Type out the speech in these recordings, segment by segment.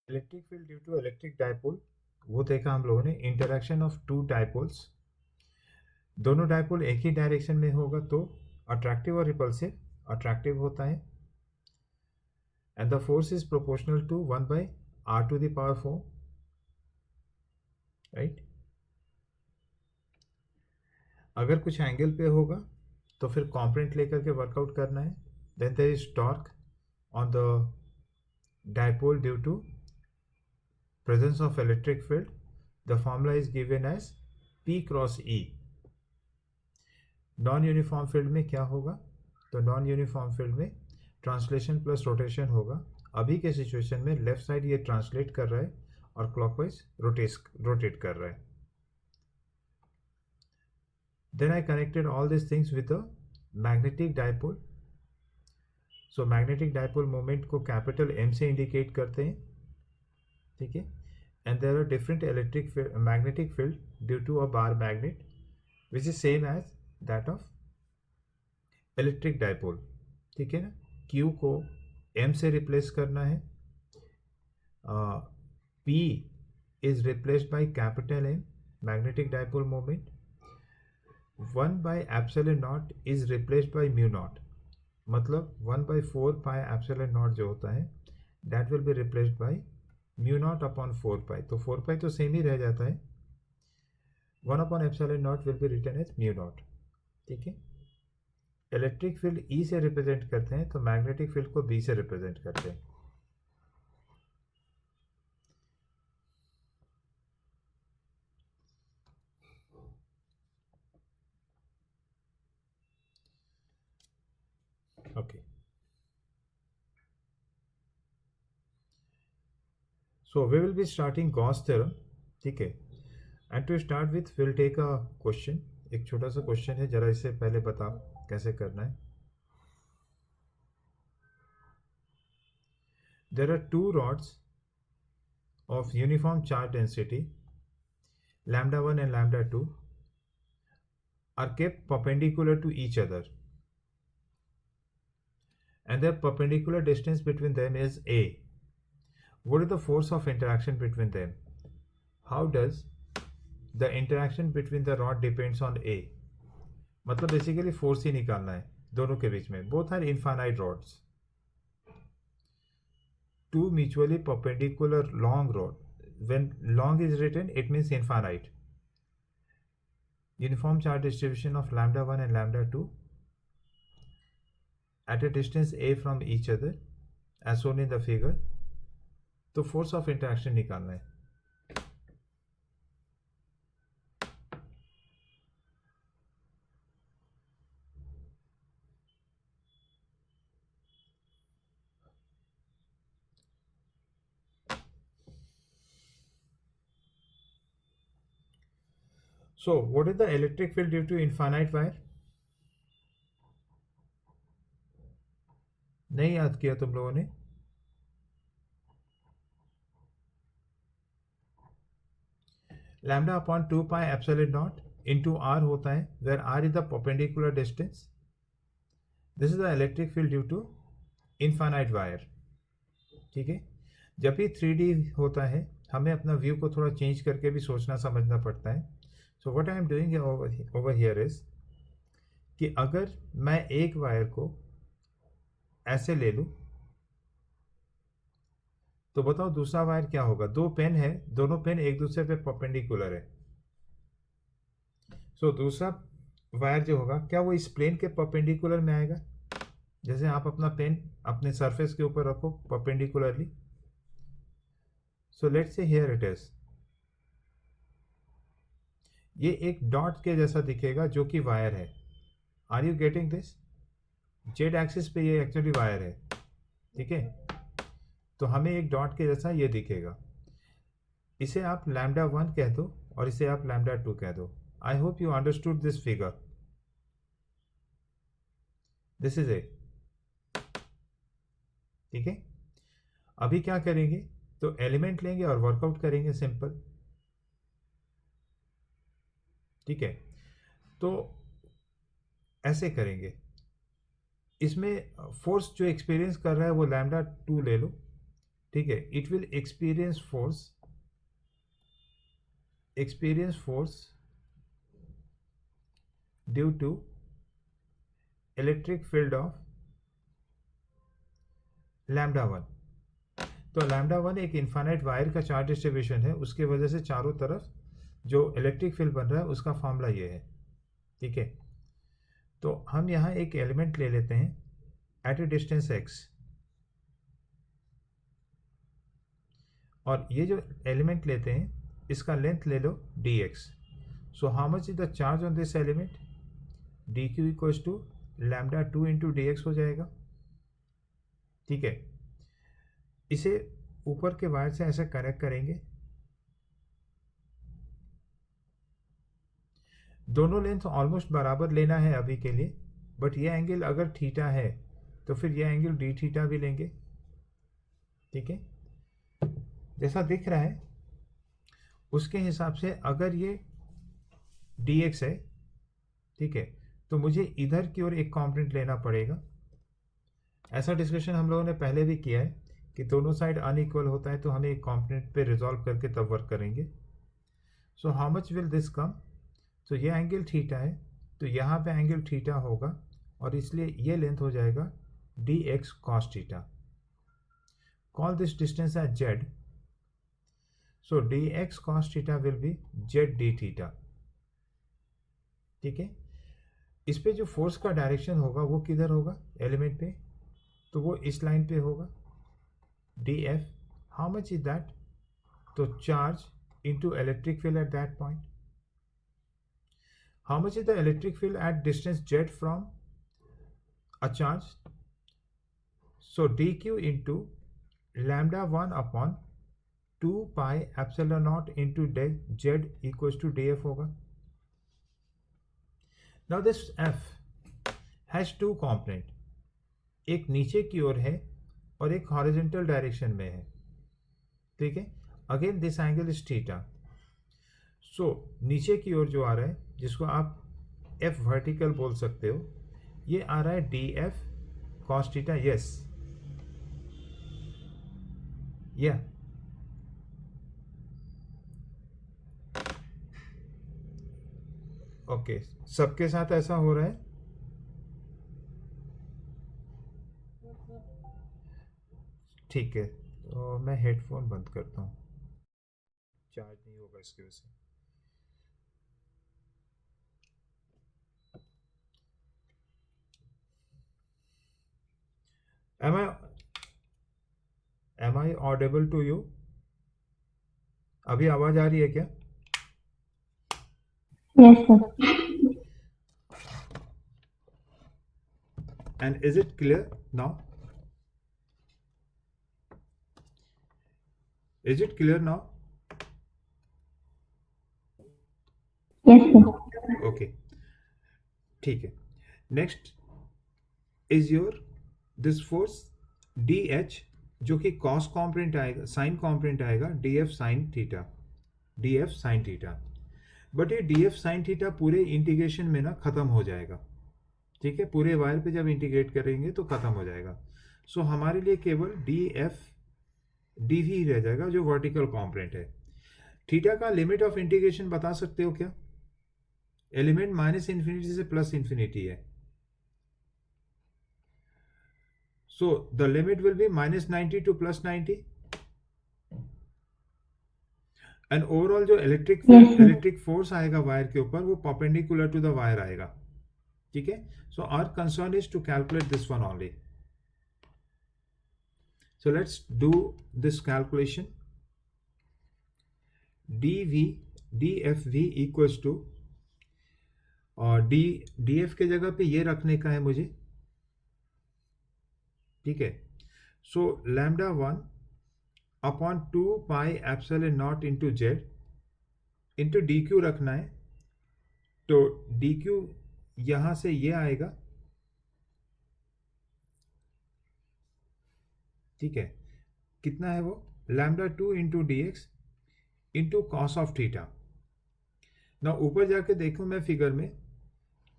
Electric field due to electric dipole, वो देखा हम लोगों ने। इंटरेक्शन ऑफ टू डायपोल्स, दोनों डायपोल एक ही डायरेक्शन में होगा तो अट्रैक्टिव और रिपल्सिव, अट्रैक्टिव होता है। And the force is proportional to 1/r⁴, right. अगर कुछ एंगल पे होगा तो फिर कॉम्पोनेंट लेकर के वर्कआउट करना है। Then there is torque on the dipole due to presence of electric field. The formula is given as P cross E. Non uniform field में क्या होगा? तो नॉन यूनिफॉर्म फील्ड में ट्रांसलेशन प्लस रोटेशन होगा। अभी के सिचुएशन में left side ये ट्रांसलेट कर रहा है और क्लॉकवाइज रोटेट कर रहा है। Then I connected all this things with the magnetic dipole. So magnetic dipole moment को कैपिटल M से इंडिकेट करते हैं, ठीक है। And there are different magnetic field due to a bar magnet which is same as that of electric dipole, ठीक है ना। Q को M से रिप्लेस करना है, P is replaced by capital M, magnetic dipole moment। 1/ε0 is replaced by μ0, मतलब 1/4πε0 जो होता है that will be replaced by μ0/4π। तो 4π तो सेम ही रह जाता है। 1/ε0 विल बी रिटन एज μ0, ठीक है। इलेक्ट्रिक फील्ड E से रिप्रेजेंट करते हैं तो मैग्नेटिक फील्ड को B से रिप्रेजेंट करते हैं। Okay, so we will be starting Gauss theorem, ठीक है। And to start with will take a question. एक छोटा सा क्वेश्चन है, जरा इससे पहले बता कैसे करना है। There are two rods of uniform charge density λ1 and λ2 are kept perpendicular to each other and the perpendicular distance between them is a. What is the force of interaction between them? How does the interaction between the rod depends on a? मतलब basically force ही निकालना है दोनों के बीच में। Both are infinite rods, two mutually perpendicular long rod. When long is written, it means infinite. Uniform charge distribution of λ1 and λ2 at a distance a from each other as shown in the figure. तो force of interaction निकालना है। So what is the electric field due to infinite wire? नहीं याद किया तुम लोगों ने? λ/2πε0 into r होता है, where r is the perpendicular distance. This is the electric field due to infinite wire, ठीक है। जब भी 3D होता है हमें अपना व्यू को थोड़ा चेंज करके भी सोचना समझना पड़ता है। So what I am doing over here is कि अगर मैं एक वायर को ऐसे ले लूं तो बताओ दूसरा वायर क्या होगा? दो पेन है, दोनों पेन एक दूसरे पे परपेंडिकुलर है। सो दूसरा वायर जो होगा क्या वो इस प्लेन के परपेंडिकुलर में आएगा? जैसे आप अपना पेन अपने सरफेस के ऊपर रखो perpendicularly. So let's say here it is, ये एक डॉट के जैसा दिखेगा जो कि वायर है। Are you getting this? Z axis पे ये एक्चुअली वायर है, ठीक है। तो हमें एक डॉट के जैसा ये दिखेगा। इसे आप λ1 कह दो और इसे आप λ2 कह दो। I hope you understood this figure. This is a, ठीक है। अभी क्या करेंगे तो एलिमेंट लेंगे और वर्कआउट करेंगे, सिंपल, ठीक है। तो ऐसे करेंगे, इसमें फोर्स जो एक्सपीरियंस कर रहा है वो λ2 ले लो, ठीक है, it will experience force due to electric field of lambda 1। तो लैम्डा 1 एक इन्फाइनाइट वायर का चार्ज डिस्ट्रीब्यूशन है, उसके वजह से चारों तरफ जो इलेक्ट्रिक फील्ड बन रहा है उसका फॉर्मूला ये है। ठीक है, तो हम यहाँ एक एलिमेंट ले लेते हैं एट ए डिस्टेंस x, और ये जो एलिमेंट लेते हैं इसका लेंथ ले लो dx। So how much is the charge on this element? dq equals to lambda 2 into dx हो जाएगा। ठीक है, इसे ऊपर के वायर से ऐसे कनेक्ट करेंगे, दोनों लेंथ ऑलमोस्ट बराबर लेना है अभी के लिए, बट ये एंगल अगर थीटा है तो फिर ये एंगल डी थीटा भी लेंगे। ठीक है, जैसा दिख रहा है उसके हिसाब से अगर ये dx है, ठीक है, तो मुझे इधर की ओर एक कॉम्पोनेंट लेना पड़ेगा। ऐसा डिस्कशन हम लोगों ने पहले भी किया है कि दोनों साइड अनइक्वल होता है तो हमें एक कॉम्पोनेंट पे रिजॉल्व करके तब वर्क करेंगे। सो how much will this come? तो ये एंगल थीटा है तो यहाँ पे एंगल थीटा होगा और इसलिए ये लेंथ हो जाएगा dx cos theta. Call this distance as z। So dx cos theta will be z d theta. ठीक है, इस पे जो फोर्स का डायरेक्शन होगा वो किधर होगा एलिमेंट पे? तो वो इस लाइन पे होगा df। How much is that? तो charge into electric field at that point. How much is the electric field at distance z from a charge? So dq into lambda 1 upon 2 pi epsilon naught into z equals to df होगा। Now this f has two component, एक नीचे की ओर है और एक horizontal direction में है। ठीक है, again this angle is theta. So नीचे की ओर जो आ रहा है जिसको आप f वर्टिकल बोल सकते हो, ये आ रहा है df cos थीटा। यस या ओके, सबके साथ ऐसा हो रहा है? ठीक है, तो मैं हेडफोन बंद करता हूँ, चार्ज नहीं होगा इसकी वजह से। Am I audible to you? अभी आवाज आ रही है क्या? Yes, sir. And is it clear now? Is it clear now? Yes, sir. Okay, ठीक है। Next is your this force dh, जो कि cos कॉम्पोनेंट आएगा, साइन कॉम्पोनेंट आएगा df sine theta, df sine theta. But ये df sine theta पूरे integration में ना खत्म हो जाएगा। ठीक है, पूरे वायर पे जब इंटीग्रेट करेंगे तो खत्म हो जाएगा। सो हमारे लिए केवल df dv ही रह जाएगा जो वर्टिकल कॉम्पोनेंट है। थीटा का लिमिट ऑफ इंटीग्रेशन बता सकते हो क्या? एलिमेंट माइनस इन्फिनिटी से प्लस इन्फिनिटी है, so the limit will be minus 90 to plus 90, and overall जो इलेक्ट्रिक फोर्स आएगा वायर के ऊपर वो परपेंडिकुलर टू द वायर आएगा। ठीक है, so our concern is to calculate this one only. So let's do this calculation. dfv equals to, और df के जगह पे ये रखने का है मुझे। ठीक है, सो lambda 1 upon 2 pi epsilon naught into Z into D Q रखना है। तो डी क्यू यहां से ये आएगा। ठीक है, कितना है वो? Lambda 2 into D x into cos of theta. ना ऊपर जाके देखो मैं फिगर में,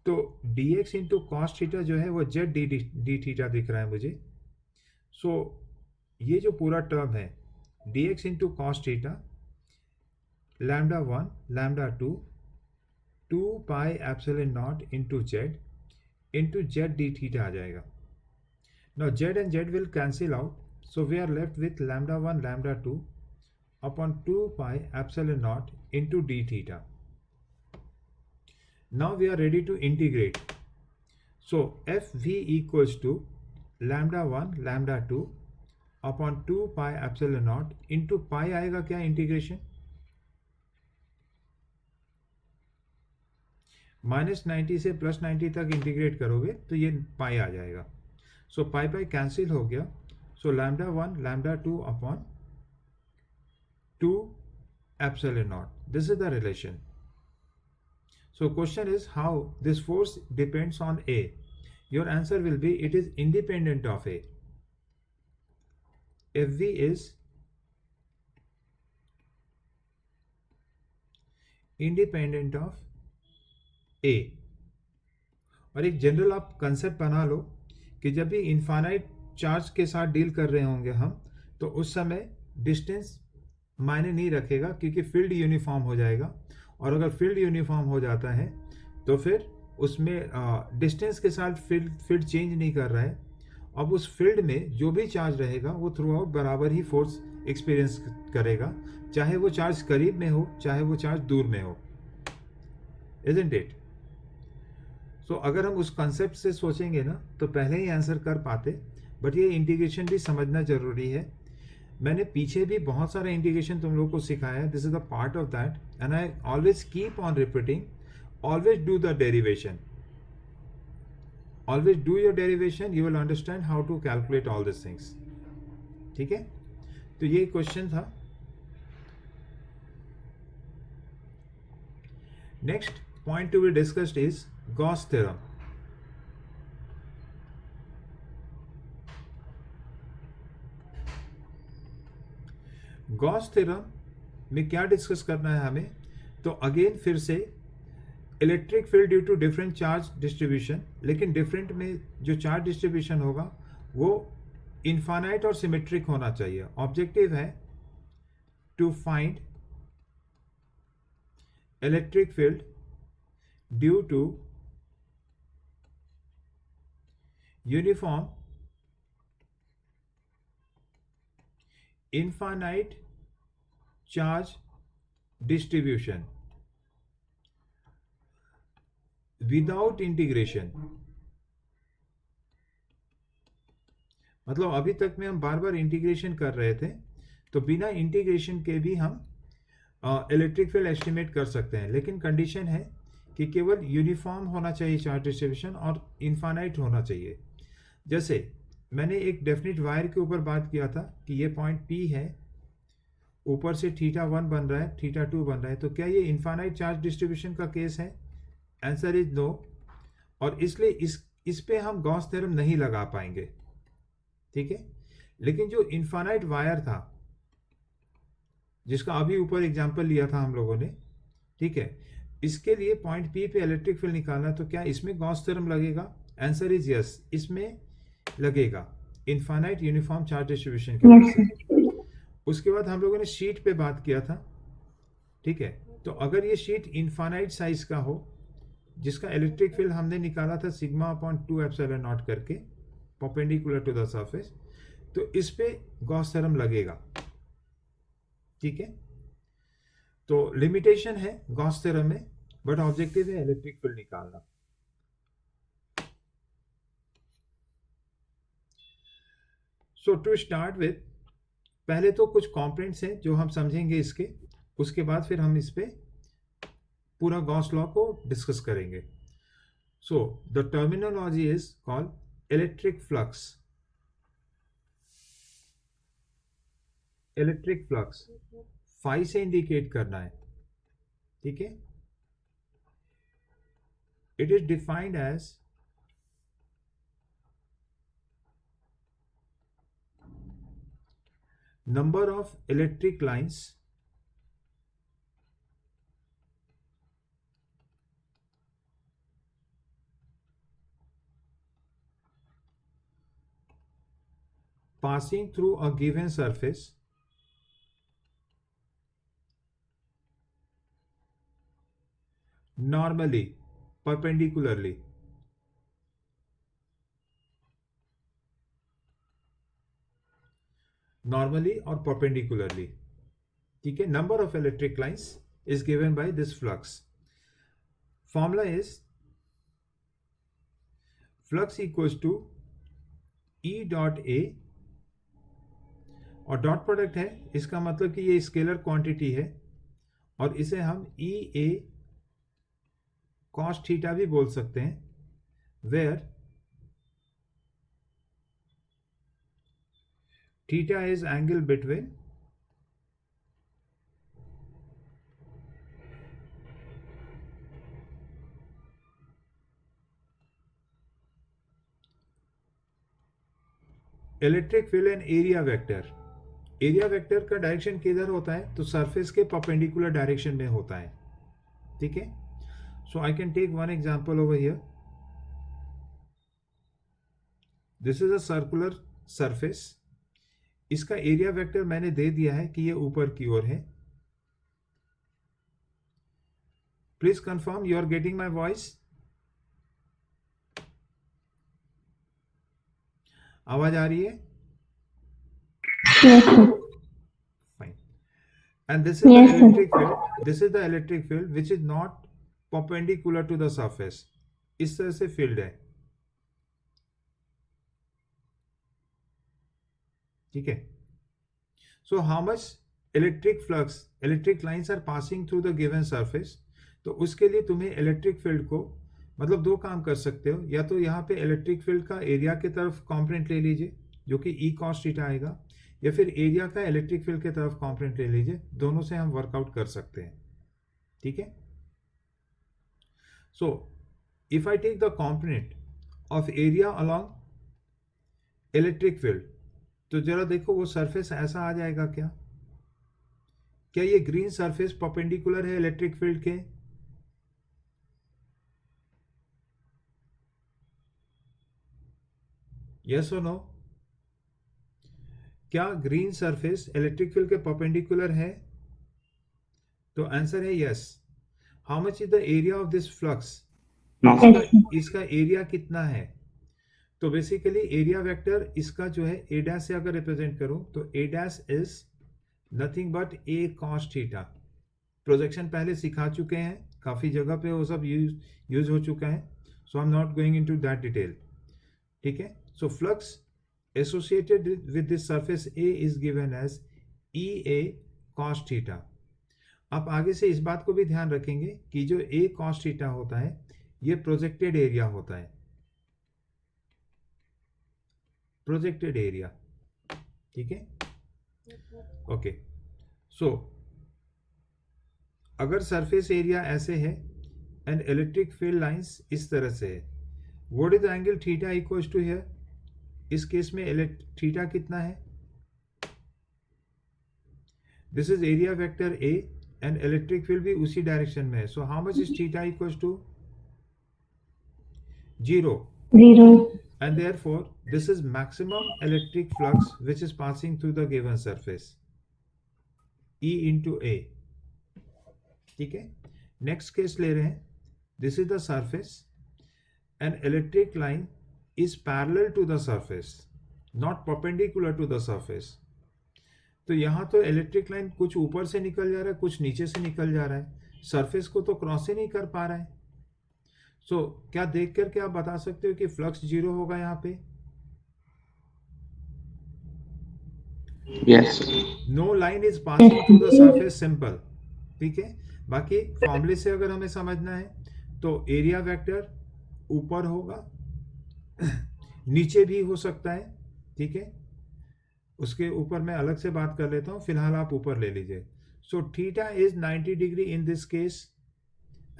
तो D x into cos theta जो है वो जेड डी थीटा दिख रहा है मुझे। सो ये जो पूरा टर्म है dx into cos theta lambda 1 lambda 2 2 pi epsilon naught into z d theta आ जाएगा. Now z and z will cancel out, so we are left with lambda 1 lambda 2 upon 2 pi epsilon naught into d theta. Now we are ready to integrate. So fv equals to lambda 1 lambda 2 upon 2 pi epsilon naught into pi आएगा क्या integration -90 से +90 तक integrate करोगे तो ये पाई आ जाएगा. सो पाई pi cancel हो गया. सो lambda 1 lambda 2 upon 2 epsilon naught. This is the relation. So question is how this force depends on A. Your answer will be it is independent of A. Fv is independent of A. और एक general आप concept बना लो कि जब भी infinite charge के साथ deal कर रहे होंगे हम तो उस समय डिस्टेंस मायने नहीं रखेगा क्योंकि फील्ड यूनिफॉर्म हो जाएगा. और अगर फील्ड यूनिफॉर्म हो जाता है तो फिर उसमें डिस्टेंस के साथ फील्ड चेंज नहीं कर रहा है. अब उस फील्ड में जो भी चार्ज रहेगा वो थ्रू आउट बराबर ही फोर्स एक्सपीरियंस करेगा, चाहे वो चार्ज करीब में हो चाहे वो चार्ज दूर में हो. Isn't it? तो अगर हम उस कंसेप्ट से सोचेंगे ना तो पहले ही आंसर कर पाते. बट ये इंटीग्रेशन भी समझना जरूरी है. मैंने पीछे भी बहुत सारा इंटीग्रेशन तुम लोगों को सिखाया. This is the part of that and I always keep on repeating. Always do the derivation. Always do your derivation. You will understand how to calculate all this things. ठीक है, तो ये क्वेश्चन था. Next point to be discussed is Gauss theorem. Gauss theorem में क्या discuss करना है हमें? तो अगेन फिर से electric field due to different charge distribution, लेकिन डिफरेंट में जो चार्ज डिस्ट्रीब्यूशन होगा वो इनफाइनाइट और सिमेट्रिक होना चाहिए. ऑब्जेक्टिव है to find electric field due to uniform infinite charge distribution without integration. मतलब अभी तक में हम बार बार इंटीग्रेशन कर रहे थे, तो बिना इंटीग्रेशन के भी हम इलेक्ट्रिक फील्ड एस्टिमेट कर सकते हैं. लेकिन कंडीशन है कि केवल यूनिफॉर्म होना चाहिए चार्ज डिस्ट्रीब्यूशन और इनफाइनाइट होना चाहिए. जैसे मैंने एक डेफिनेट वायर के ऊपर बात किया था कि ये पॉइंट P है, ऊपर से θ1 बन रहा है, θ2 बन रहा है, तो क्या ये इनफाइनाइट चार्ज डिस्ट्रीब्यूशन का केस है? Answer is no. और इसलिए इस पे हम गॉस थ्योरम नहीं लगा पाएंगे. ठीक है, लेकिन जो इनफाइनाइट वायर था जिसका अभी ऊपर एग्जांपल लिया था हम लोगों ने, ठीक है, इसके लिए पॉइंट P पे इलेक्ट्रिक फील्ड निकालना, तो क्या इसमें गॉस थ्योरम लगेगा? आंसर इज यस, इसमें लगेगा इनफाइनाइट यूनिफॉर्म चार्ज डिस्ट्रीब्यूशन के वजह से. उसके बाद हम लोगों ने शीट पे बात किया था. ठीक है, तो अगर ये शीट इनफाइनाइट साइज का हो जिसका इलेक्ट्रिक फील्ड हमने निकाला था सिग्मा अपॉन 2 एप्सिलॉन नॉट करके परपेंडिकुलर टू द सरफेस, तो इस पे गॉस थ्योरम लगेगा. ठीक है, तो लिमिटेशन है गॉस थ्योरम में, बट ऑब्जेक्टिव है इलेक्ट्रिक फील्ड निकालना. सो टू स्टार्ट विथ, पहले तो कुछ कंपोनेंट्स हैं जो हम समझेंगे इसके, उसके बाद फिर हम इस पे पूरा गॉस लॉ को डिस्कस करेंगे. So the terminology is called electric flux. Electric flux phi से इंडिकेट करना है. ठीक है, it is defined as number of electric lines passing through a given surface normally, perpendicularly, normally or perpendicularly. ठीक है, number of electric lines is given by this flux. Formula is flux equals to E dot A, और dot product है, इसका मतलब कि ये scalar quantity है और इसे हम ई ए कॉस थीटा भी बोल सकते हैं, where theta is angle between electric field and area vector. Area vector का डायरेक्शन किधर होता है, तो सरफेस के परपेंडिकुलर डायरेक्शन में होता है. ठीक है, so I can take one example over here. This is a circular surface. इसका एरिया वेक्टर मैंने दे दिया है कि ये ऊपर की ओर है. Please confirm you are getting my voice. आवाज आ रही है? Yes, sir. Fine. And this is Yes, the sir. electric field. This is the electric field which is not perpendicular to the surface. इस तरह से फील्ड है. ठीक है. So how much electric flux, electric lines are passing through the given surface? तो उसके लिए तुम्हें इलेक्ट्रिक फील्ड को मतलब दो काम कर सकते हो. या तो यहाँ पे इलेक्ट्रिक फील्ड का एरिया की तरफ कॉम्पोनेंट ले लीजिए जो कि ई कॉस थीटा आएगा, या फिर एरिया का इलेक्ट्रिक फील्ड की तरफ कॉम्पोनेंट ले लीजिए. दोनों से हम वर्कआउट कर सकते हैं. ठीक है. So if I take the component of area along electric field, तो जरा देखो वो सरफेस ऐसा आ जाएगा क्या? क्या ये ग्रीन सरफेस परपेंडिकुलर है इलेक्ट्रिक फील्ड के? यस और नो? क्या ग्रीन सरफेस इलेक्ट्रिक फील्ड के परपेंडिकुलर है? तो आंसर है yes. How much is the area of this flux? इसका एरिया कितना है? तो बेसिकली एरिया वेक्टर इसका जो है ए डैश से अगर रिप्रेजेंट करूं तो a dash is nothing but a cos theta. Projection पहले सिखा चुके हैं, काफी जगह पे वो सब यूज हो चुका है. So I am not going into that detail. ठीक है. So flux associated with this surface A is given as EA cos theta. आप आगे से इस बात को भी ध्यान रखेंगे कि जो A cos theta होता है ये प्रोजेक्टेड एरिया होता है. Projected area. ठीक है. ओके. सो अगर सरफेस एरिया ऐसे है एंड इलेक्ट्रिक फील्ड लाइंस इस तरह से है, what is the angle theta equals to here? इस केस में थीटा कितना है? This is area vector A and electric field भी उसी डायरेक्शन में है. So how much is theta equals to 0. 0. And therefore this is maximum electric flux which is passing through the given surface, E into A. ठीक है. Next case ले रहे हैं. This is the surface and electric line is parallel to the surface, not perpendicular to the surface. तो यहां तो electric line कुछ ऊपर से निकल जा रहा है, कुछ नीचे से निकल जा रहा है, सरफेस को तो क्रॉस ही नहीं कर पा रहा है. सो क्या देख करके आप बता सकते हो कि फ्लक्स 0 होगा यहां पे? Yes. No line is passing through the surface. Simple. ठीक है. बाकी फॉर्मूले से अगर हमें समझना है तो एरिया वेक्टर ऊपर होगा, नीचे भी हो सकता है. ठीक है. उसके ऊपर मैं अलग से बात कर लेता हूं, फिलहाल आप ऊपर ले लीजिए. So theta is 90 degree in this case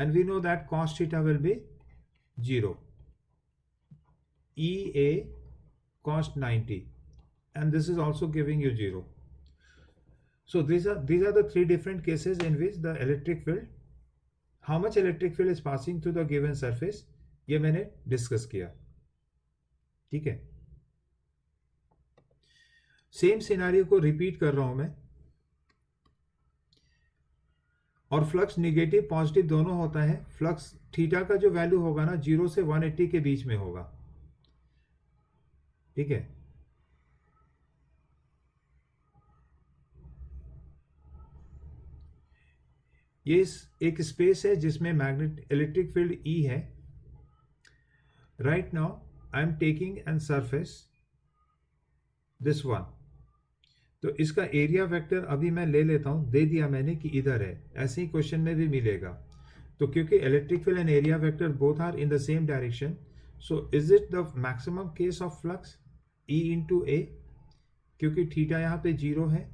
and we know that cos theta will be 0. EA cos 90 and this is also giving you 0. So these are the three different cases in which the electric field, how much electric field is passing through the given surface, ये मैंने discuss किया. ठीक है. Same scenario को repeat कर रहा हूं मैं, और फ्लक्स निगेटिव पॉजिटिव दोनों होता है। फ्लक्स थीटा का जो वैल्यू होगा ना 0 से 180 के बीच में होगा, ठीक है। ये एक स्पेस है जिसमें मैग्नेट इलेक्ट्रिक फील्ड E है। Right now I am taking an surface this one, तो इसका एरिया वेक्टर अभी मैं ले लेता हूं, दे दिया मैंने कि इधर है, ऐसे ही क्वेश्चन में भी मिलेगा। तो क्योंकि electric field and area vector both are in the same direction, so is it the maximum case of flux E into a, क्योंकि थीटा यहां पे 0 है,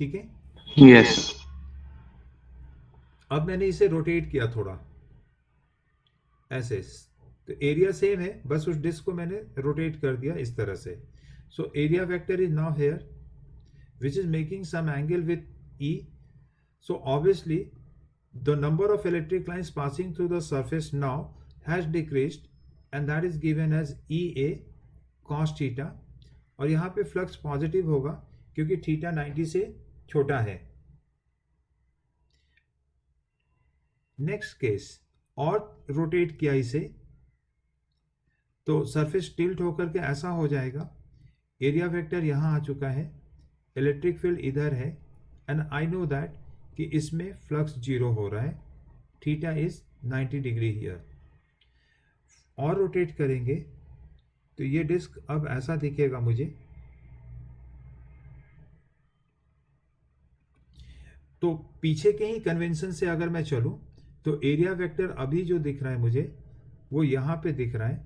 ठीक है। यस। अब मैंने इसे रोटेट किया थोड़ा ऐसे, तो एरिया सेम है, बस उस डिस्क को मैंने रोटेट कर दिया इस तरह से। So area vector is now here which is making some angle with E. So obviously the number of electric lines passing through the surface now has decreased and that is given as EA cos theta, और यहाँ पे flux positive होगा क्योंकि theta 90 से छोटा है। Next case, और rotate किया इसे तो सरफेस टिल्ट होकर के ऐसा हो जाएगा, एरिया वेक्टर यहाँ आ चुका है, इलेक्ट्रिक फील्ड इधर है, एंड आई नो दैट कि इसमें फ्लक्स 0 हो रहा है, थीटा इज 90 डिग्री हियर। और रोटेट करेंगे तो ये डिस्क अब ऐसा दिखेगा मुझे, तो पीछे के ही कन्वेंशन से अगर मैं चलूं तो एरिया वेक्टर अभी जो दिख रहा है मुझे वो यहां पे दिख रहा है,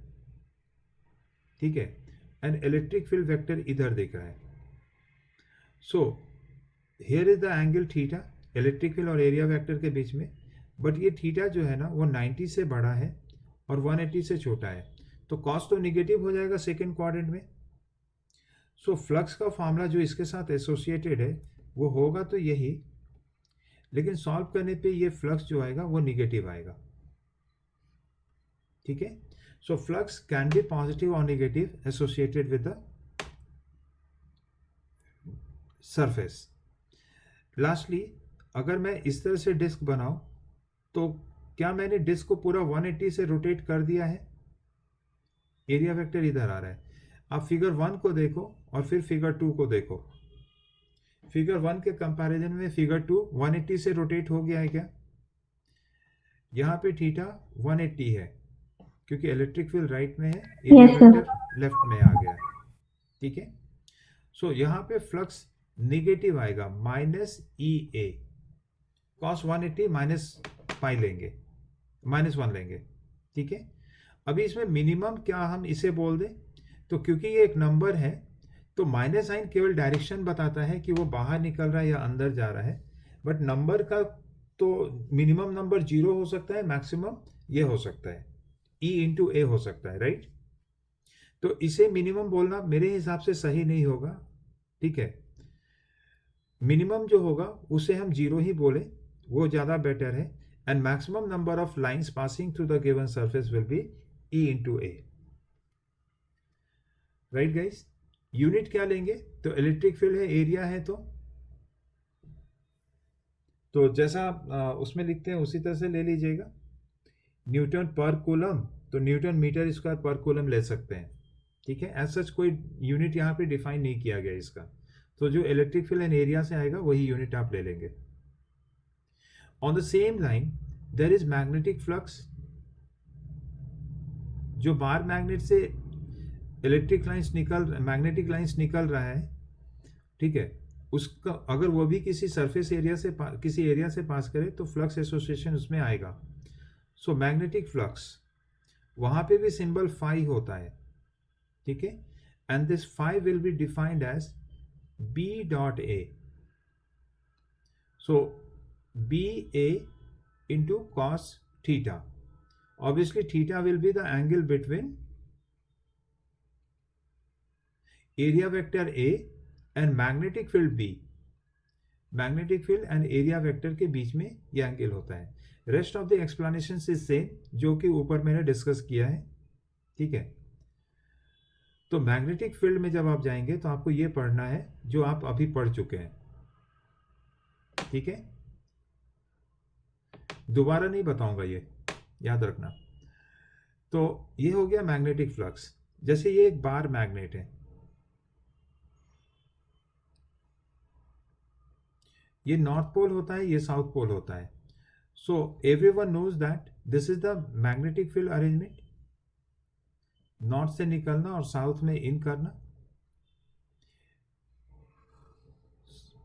ठीक है, एंड इलेक्ट्रिक फील्ड वेक्टर इधर दिख रहा है। So here is the angle theta electric field और एरिया वेक्टर के बीच में, बट ये थीटा जो है ना वो 90 से बड़ा है और 180 से छोटा है, तो कॉस तो निगेटिव हो जाएगा सेकेंड क्वाड्रेंट में। सो फ्लक्स का फॉर्मूला जो इसके साथ एसोसिएटेड है वो होगा तो यही, लेकिन सॉल्व करने पे ये फ्लक्स जो आएगा वो निगेटिव आएगा, ठीक है। So flux can be positive और negative associated with the surface. Lastly, अगर मैं इस तरह से डिस्क बनाऊं तो क्या मैंने डिस्क को पूरा 180 से रोटेट कर दिया है? एरिया वेक्टर इधर आ रहा है। आप फिगर 1 को देखो और फिर फिगर 2 को देखो। फिगर 1 के कंपैरिजन में फिगर 2 180 से रोटेट हो गया है क्या? यहाँ पे थीटा 180 है क्योंकि इलेक्ट्रिक फील्ड राइट में है, एरिया वेक्टर लेफ्ट में आ गया है, ठीक है। सो यहाँ पे फ्लक्स निगेटिव आएगा, minus EA, cos 180 minus pi लेंगे, -1 लेंगे, ठीक है। अभी इसमें मिनिमम क्या हम इसे बोल दें, तो क्योंकि ये एक नंबर है तो माइनस साइन केवल डायरेक्शन बताता है कि वो बाहर निकल रहा है या अंदर जा रहा है, बट नंबर का तो मिनिमम नंबर 0 हो सकता है, मैक्सिमम ये हो सकता है E इंटू ए हो सकता है, राइट। तो इसे मिनिमम बोलना मेरे हिसाब से सही नहीं होगा, ठीक है। मिनिमम जो होगा उसे हम 0 ही बोले, वो ज़्यादा बेटर है, and maximum number of lines passing through the given surface will be E into A, right guys. Unit क्या लेंगे, तो इलेक्ट्रिक फील्ड है, एरिया है, तो जैसा उसमें लिखते हैं उसी तरह से ले लीजिएगा। न्यूटन पर कूलम, तो न्यूटन मीटर स्क्वायर पर कूलम ले सकते हैं, ठीक है। एज सच कोई यूनिट यहाँ पे डिफाइन नहीं किया गया इसका, तो जो इलेक्ट्रिक फील्ड एंड एरिया से आएगा वही यूनिट आप ले लेंगे। On the same line there is magnetic flux, जो बार मैग्नेट से मैग्नेटिक लाइंस निकल रहा है, ठीक है, उसका अगर वो भी किसी सरफेस एरिया से किसी एरिया से पास करे तो फ्लक्स एसोसिएशन उसमें आएगा। सो मैग्नेटिक फ्लक्स, वहां पे भी सिंबल फाई होता है, ठीक है, and this phi will be defined as B dot A, so BA into cos theta. Obviously theta will be the angle between area vector A and magnetic field B. Magnetic field and area vector के बीच में ये angle होता है। Rest of the explanation is same जो कि ऊपर मैंने डिस्कस किया है, ठीक है। तो मैग्नेटिक फील्ड में जब आप जाएंगे तो आपको ये पढ़ना है जो आप अभी पढ़ चुके हैं, ठीक है। दोबारा नहीं बताऊंगा, ये याद रखना। तो ये हो गया मैग्नेटिक फ्लक्स। जैसे ये एक बार मैग्नेट है, ये नॉर्थ पोल होता है, ये साउथ पोल होता है। So everyone knows that this is the magnetic field arrangement. North से निकलना और साउथ में इन करना,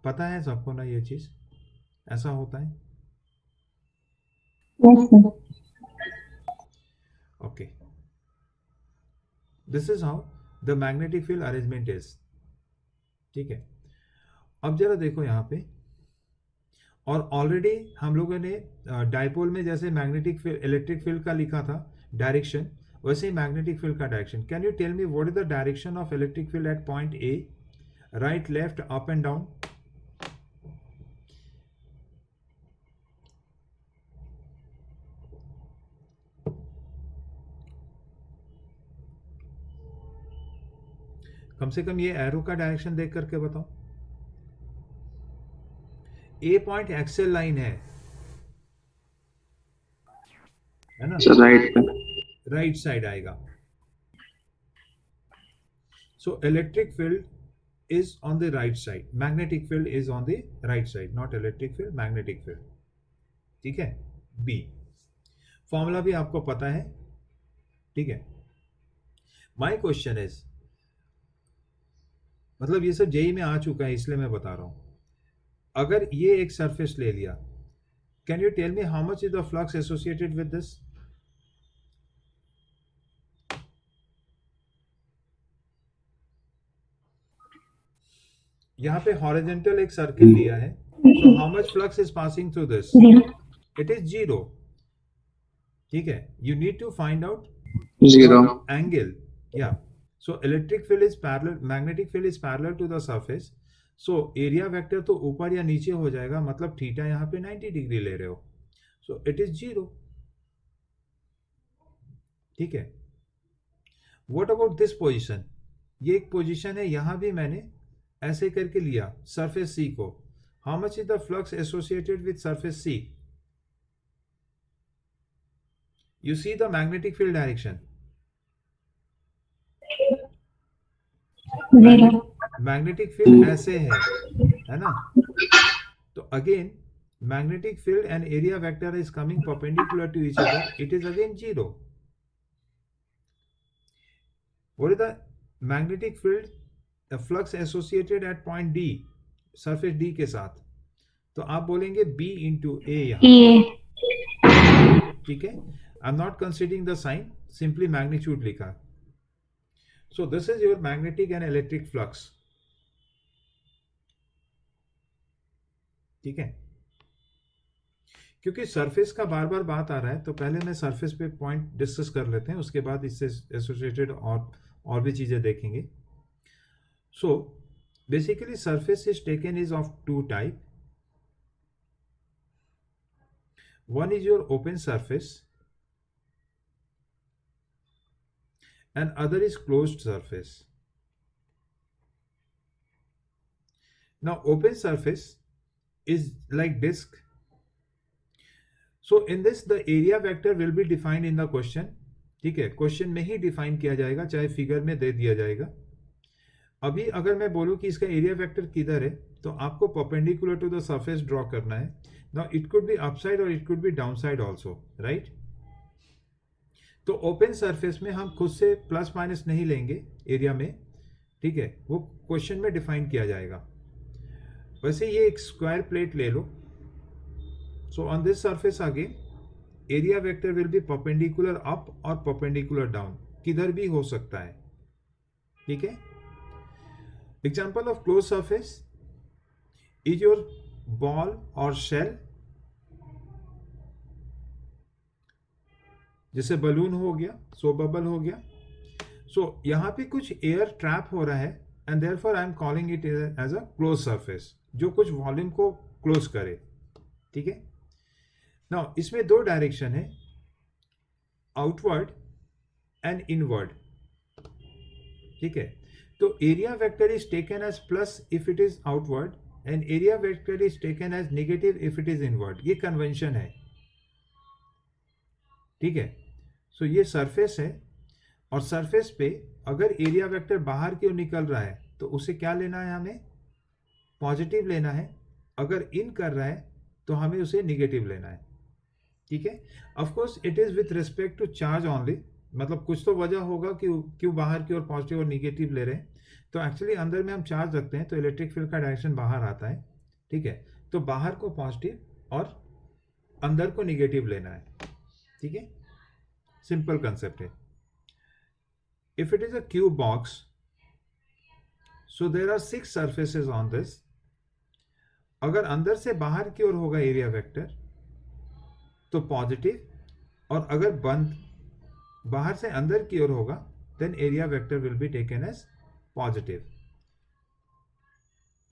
पता है सबको ना ये चीज, ऐसा होता है। Yes, sir. Okay, this is how the magnetic field arrangement is, ठीक है। अब जरा देखो यहाँ पे, और ऑलरेडी हम लोगों ने डाइपोल में जैसे मैग्नेटिक फील्ड इलेक्ट्रिक फील्ड का लिखा था डायरेक्शन, वैसे ही मैग्नेटिक फील्ड का direction. Can you tell me what is the direction of electric field at point A? Right, left, up and down? कम से कम ये एरो का डायरेक्शन देख करके बताओ। ए पॉइंट एक्सेल लाइन है ना? राइट साइड आएगा। सो electric field is on the right side, magnetic field is on the right side, not electric field, magnetic field, ठीक है। B फॉर्मूला भी आपको पता है, ठीक है। माय क्वेश्चन इज, मतलब ये सब जेई में आ चुका है इसलिए मैं बता रहा हूं। अगर ये एक सरफेस ले लिया, can you tell me how much is the flux associated with this? यहाँ पे हॉरिजॉन्टल एक सर्किल लिया है, so how much flux is passing through this? It is zero, ठीक है। You need to find out zero angle, या so electric field is parallel, magnetic field is parallel to the surface. So area vector तो ऊपर या नीचे हो जाएगा, मतलब थीटा यहाँ पे 90 डिग्री ले रहे हो, सो इट इज जीरो, ठीक है। What about this position? ये एक पोजीशन है, यहां भी मैंने ऐसे करके लिया सरफेस सी को। How much is the flux associated with surface C? You see the magnetic field direction, magnetic field ऐसे है ना? तो again magnetic field and area vector is coming perpendicular to each other, it is again zero. What is the magnetic field flux associated at point D, surface D के साथ? तो आप बोलेंगे B into ए यहाँ, ठीक है। I am not considering the sign, simply magnitude लिखा। So this is your magnetic and electric flux, ठीक है। क्योंकि सरफेस का बार बार बात आ रहा है, तो पहले मैं सरफेस पे पॉइंट डिस्कस कर लेते हैं, उसके बाद इससे एसोसिएटेड और भी चीजें देखेंगे। So basically surface is taken is of two type. One is your open surface and other is closed surface. Now open surface is like disk. So in this the area vector will be defined in the question, ठीक है। Question में ही define किया जाएगा, चाहे figure में दे दिया जाएगा। अभी अगर मैं बोलूं कि इसका एरिया वेक्टर किधर है, तो आपको perpendicular to the surface draw करना है। Now it could be upside और it could be downside also, right. तो ओपन सरफेस में हम खुद से प्लस माइनस नहीं लेंगे एरिया में, ठीक है, वो क्वेश्चन में डिफाइन किया जाएगा। वैसे ये एक स्क्वायर प्लेट ले लो, so on this surface again area vector will be perpendicular up और परपेंडिकुलर डाउन, किधर भी हो सकता है, ठीक है। Example of closed surface is your ball or shell, जैसे बलून हो गया, सो बबल हो गया। सो यहां पे कुछ एयर ट्रैप हो रहा है and therefore I am calling it as a close surface, जो कुछ वॉल्यूम को क्लोज करे, ठीक है। नाउ इसमें दो डायरेक्शन है, आउटवर्ड एंड इनवर्ड, ठीक है, तो area vector is taken as plus if it is outward and area vector is taken as negative if it is inward. ये कन्वेंशन है, ठीक है। सो ये सरफेस है और सरफेस पे अगर एरिया वेक्टर बाहर की ओर निकल रहा है तो उसे क्या लेना है, हमें पॉजिटिव लेना है। अगर इन कर रहा है तो हमें उसे निगेटिव लेना है, ठीक है। Of course it is with respect to charge only, मतलब कुछ तो वजह होगा कि क्यों बाहर की ओर पॉजिटिव और निगेटिव ले रहे हैं। तो एक्चुअली अंदर में हम चार्ज रखते हैं तो इलेक्ट्रिक फील्ड का डायरेक्शन बाहर आता है, ठीक है। तो बाहर को पॉजिटिव और अंदर को निगेटिव लेना है, ठीक है। सिंपल कंसेप्ट है। If it is a cube box, so there are 6 surfaces on this. अगर अंदर से बाहर की ओर होगा एरिया वेक्टर तो पॉजिटिव, और अगर बंद बाहर से अंदर की ओर होगा then area vector will be taken as positive.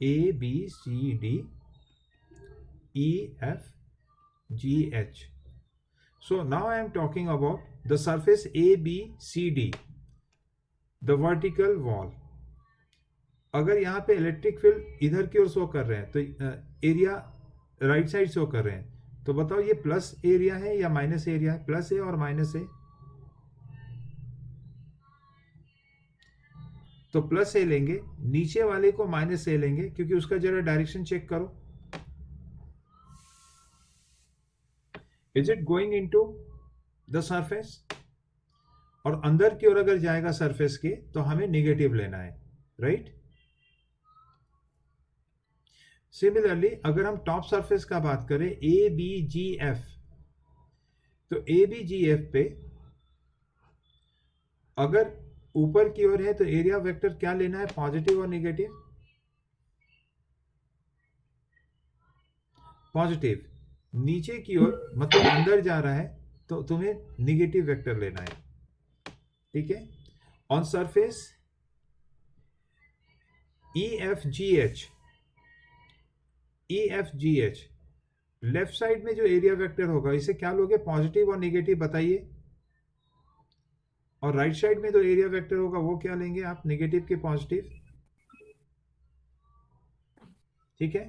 A B C D E F G H. So now I am talking about the surface A B C D, the vertical wall. अगर यहाँ पे electric field इधर की ओर show कर रहे हैं तो area right side show कर रहे हैं, तो बताओ ये प्लस एरिया है या माइनस एरिया है? प्लस है और माइनस है, तो प्लस ए लेंगे, नीचे वाले को माइनस ए लेंगे क्योंकि उसका जरा डायरेक्शन चेक करो। Is it going into the surface? और अंदर की ओर अगर जाएगा सरफेस के तो हमें नेगेटिव लेना है, राइट। सिमिलरली अगर हम टॉप सरफेस का बात करें ए बी जी एफ, तो ए बी जी एफ पे अगर ऊपर की ओर है तो एरिया वेक्टर क्या लेना है, पॉजिटिव और नेगेटिव? पॉजिटिव। नीचे की ओर मतलब अंदर जा रहा है तो तुम्हें नेगेटिव वेक्टर लेना है, ठीक है। On surface E F G H, E F G H, left side में जो एरिया वेक्टर होगा इसे क्या लोगे, पॉजिटिव और नेगेटिव बताइए। और राइट साइड में जो एरिया वेक्टर होगा वो क्या लेंगे आप, नेगेटिव के पॉजिटिव, ठीक है।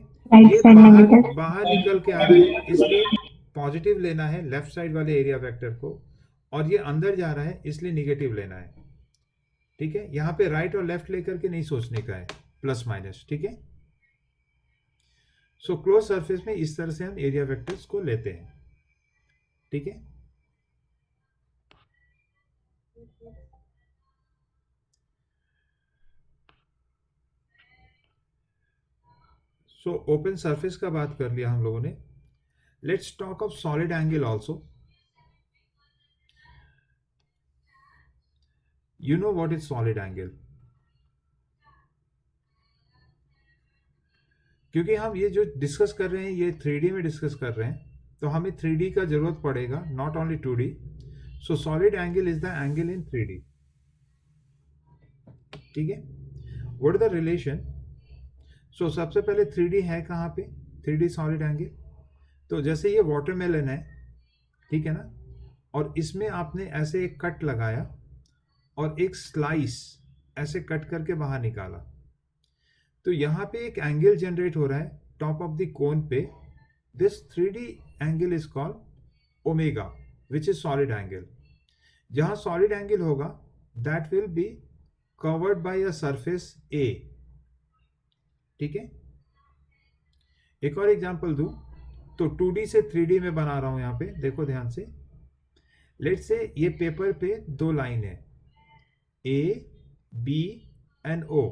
ये बाहर निकल के आ रहा है इसलिए पॉजिटिव लेना है लेफ्ट साइड वाले एरिया वेक्टर को, और ये अंदर जा रहा है इसलिए नेगेटिव लेना है, ठीक है। यहां पे राइट और लेफ्ट लेकर के नहीं सोचने का है, प्लस माइनस, ठीक है। सो क्लोज सरफेस में इस तरह से हम एरिया वेक्टर्स को लेते हैं, ठीक है। सो ओपन सरफेस का बात कर लिया हम लोगों ने। Let's talk of solid angle also. You know what is solid angle? क्योंकि हम ये जो डिस्कस कर रहे हैं ये 3D में डिस्कस कर रहे हैं तो हमें 3D का जरूरत पड़ेगा, not only 2D। So solid angle is the angle in 3D, ठीक है। What is the relation? So सबसे पहले 3D है कहाँ पे, 3D सॉलिड एंगल। तो जैसे ये वाटरमेलन है, ठीक है ना, और इसमें आपने ऐसे एक कट लगाया और एक स्लाइस ऐसे कट करके बाहर निकाला, तो यहाँ पे एक एंगल जनरेट हो रहा है टॉप ऑफ द कोन पे। This 3D angle is called omega which is solid angle. जहाँ सॉलिड एंगल होगा that will be covered by a surface A, ठीक है। एक और एग्जांपल दूं तो 2D से 3D में बना रहा हूं, यहां पे देखो ध्यान से। लेट्स से ये पेपर पे 2 लाइन है ए बी एंड ओ।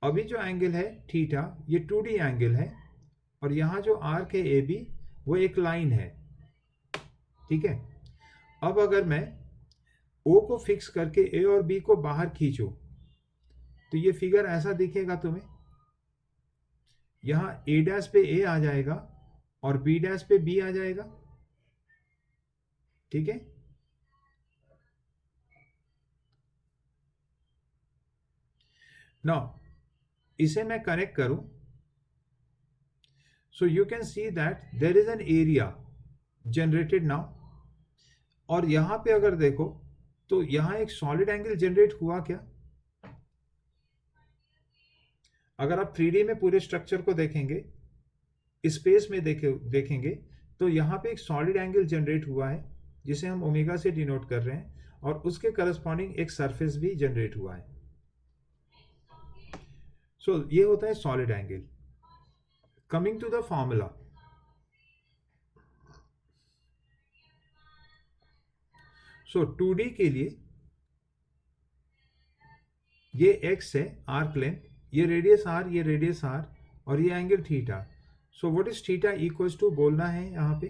अभी जो एंगल है थीटा ये 2D एंगल है, और यहां जो आर्क है ए बी वो एक लाइन है, ठीक है। अब अगर मैं ओ को फिक्स करके ए और बी को बाहर खींचूं तो ये फिगर ऐसा दिखेगा तुम्हें। यहां ए डैश पे ए आ जाएगा और बी डैश पे बी आ जाएगा, ठीक है। नाउ इसे मैं कनेक्ट करूं, so you can see that there is an area generated now. और यहां पे अगर देखो तो यहां एक सॉलिड एंगल जनरेट हुआ क्या? अगर आप 3D में पूरे स्ट्रक्चर को देखेंगे, स्पेस में देखेंगे तो यहाँ पे एक सॉलिड एंगल जनरेट हुआ है जिसे हम ओमेगा से डिनोट कर रहे हैं, और उसके करस्पॉन्डिंग एक सरफेस भी जनरेट हुआ है। सो ये होता है solid angle. Coming to the formula, so 2D के लिए ये x है आर्क लेंथ, ये रेडियस r, ये रेडियस r, और ये angle theta. So what is theta equals to बोलना है यहाँ पे,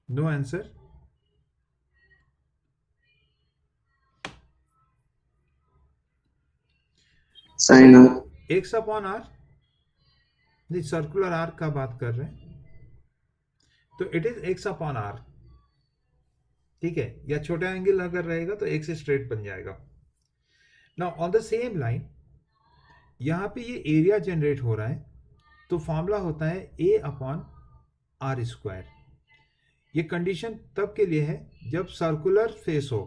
no answer. Sine R. X upon R, नहीं सर्कुलर आर्क का बात कर रहे हैं, तो it is x upon R, ठीक है, या छोटा एंगल अगर रहेगा तो एक्स स्ट्रेट बन जाएगा। Now on the same line यहां पे ये एरिया जनरेट हो रहा है, तो फॉर्मूला होता है ए अपॉन आर स्क्वायर। ये कंडीशन तब के लिए है जब सर्कुलर फेस हो,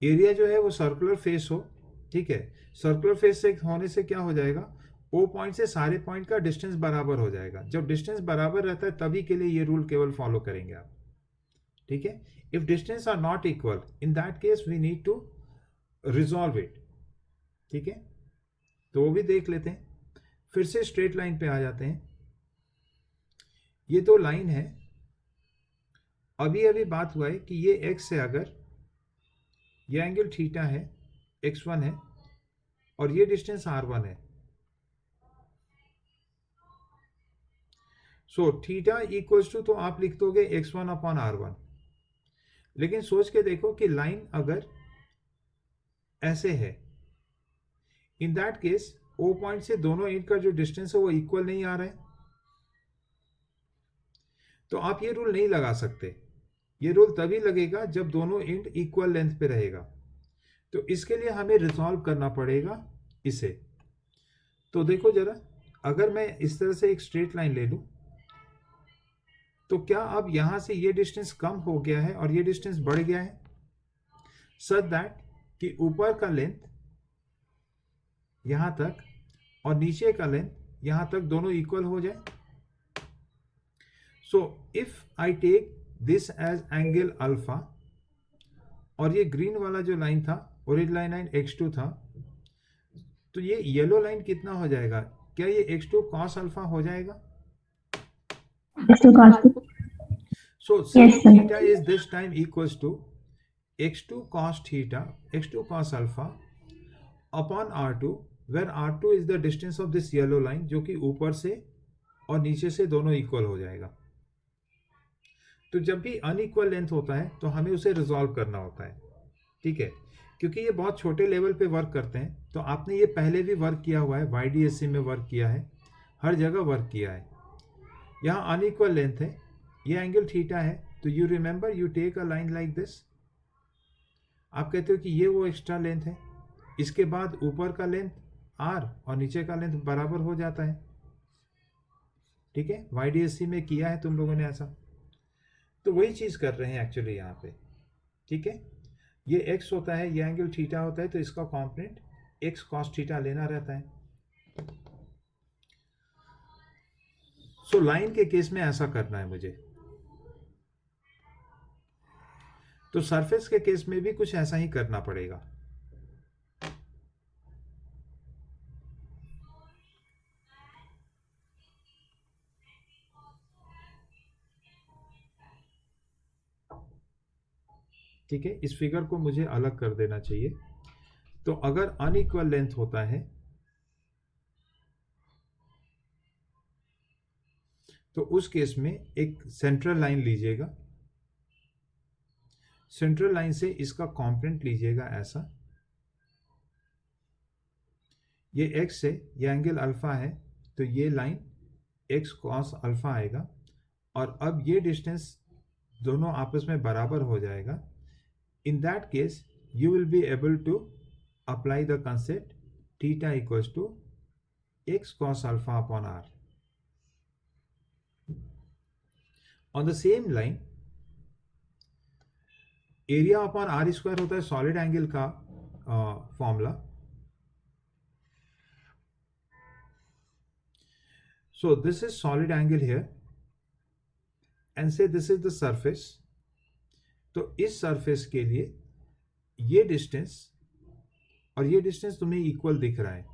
एरिया जो है वो सर्कुलर फेस हो, ठीक है। सर्कुलर फेस से होने से क्या हो जाएगा, ओ पॉइंट से सारे पॉइंट का डिस्टेंस बराबर हो जाएगा। जब डिस्टेंस बराबर रहता है तभी के लिए ये रूल केवल फॉलो करेंगे आप, ठीक है। If distance are not equal, in that case we need to resolve it, ठीक है। तो वो भी देख लेते हैं। फिर से स्ट्रेट लाइन पे आ जाते हैं। ये दो लाइन है, अभी अभी बात हुआ है कि ये x से अगर ये एंगल थीटा है, x1 है, और ये डिस्टेंस r1 है, सो थीटा इक्वल्स टू, तो आप लिख दोगे x1 अपॉन r1। लेकिन सोच के देखो कि लाइन अगर ऐसे है, in that case O point से दोनों एंड का जो डिस्टेंस है वो इक्वल नहीं आ रहा है, तो आप ये रूल नहीं लगा सकते। ये रूल तभी लगेगा जब दोनों एंड इक्वल लेंथ पे रहेगा। तो इसके लिए हमें रिजॉल्व करना पड़ेगा इसे। तो देखो जरा, अगर मैं इस तरह से एक स्ट्रेट लाइन ले लूं, तो क्या अब यहां से ये डिस्टेंस कम हो गया है और ये डिस्टेंस बढ़ गया है, सच दैट कि ऊपर का लेंथ यहां तक और नीचे का लेंथ यहां तक दोनों इक्वल हो जाए। So if I take this as angle alpha, और ये ग्रीन वाला जो लाइन था, ओरिजिनल लाइन x2 था, तो ये येलो लाइन कितना हो जाएगा, क्या ये x2 cos अल्फा हो जाएगा? x2 cos. So Yes, sin sir. theta is this time equals to x2 cos theta, x2 cos alpha upon r2, where r2 is the distance of this yellow line, जो कि ऊपर से और नीचे से दोनों इक्वल हो जाएगा। तो जब भी अनइक्वल लेंथ होता है तो हमें उसे रिजॉल्व करना होता है, ठीक है, क्योंकि ये बहुत छोटे लेवल पे वर्क करते हैं। तो आपने ये पहले भी वर्क किया हुआ है, YDSC में वर्क किया है, हर जगह वर्क किया है। यहाँ अनइक्वल लेंथ है, ये एंगल थीटा है, तो you remember you take a line like this, आप कहते हो कि ये वो एक्स्ट्रा लेंथ है, इसके बाद ऊपर का लेंथ r और नीचे का लेंथ बराबर हो जाता है, ठीक है। YDSC में किया है तुम लोगों ने ऐसा, तो वही चीज कर रहे हैं एक्चुअली यहाँ पे, ठीक है। ये x होता है, ये एंगल थीटा होता है, तो इसका कॉम्पोनेंट x cos थीटा लेना रहता है। सो लाइन के केस में ऐसा करना है मुझे, तो सरफेस के केस में भी कुछ ऐसा ही करना पड़ेगा। ठीक है, इस फिगर को मुझे अलग कर देना चाहिए। तो अगर अनइक्वल लेंथ होता है तो उस केस में एक सेंट्रल लाइन लीजिएगा, सेंट्रल लाइन से इसका कॉम्पोनेंट लीजिएगा ऐसा, ये x है, ये एंगल अल्फा है, तो ये लाइन x cos अल्फा आएगा, और अब ये डिस्टेंस दोनों आपस में बराबर हो जाएगा। In that case, you will be able to apply the concept theta equals to x cos alpha upon r. On the same line area upon R square होता है सॉलिड एंगल का formula. So this is solid angle here and say this is the surface. तो इस surface के लिए ये distance और ये डिस्टेंस तुम्हें इक्वल दिख रहा है.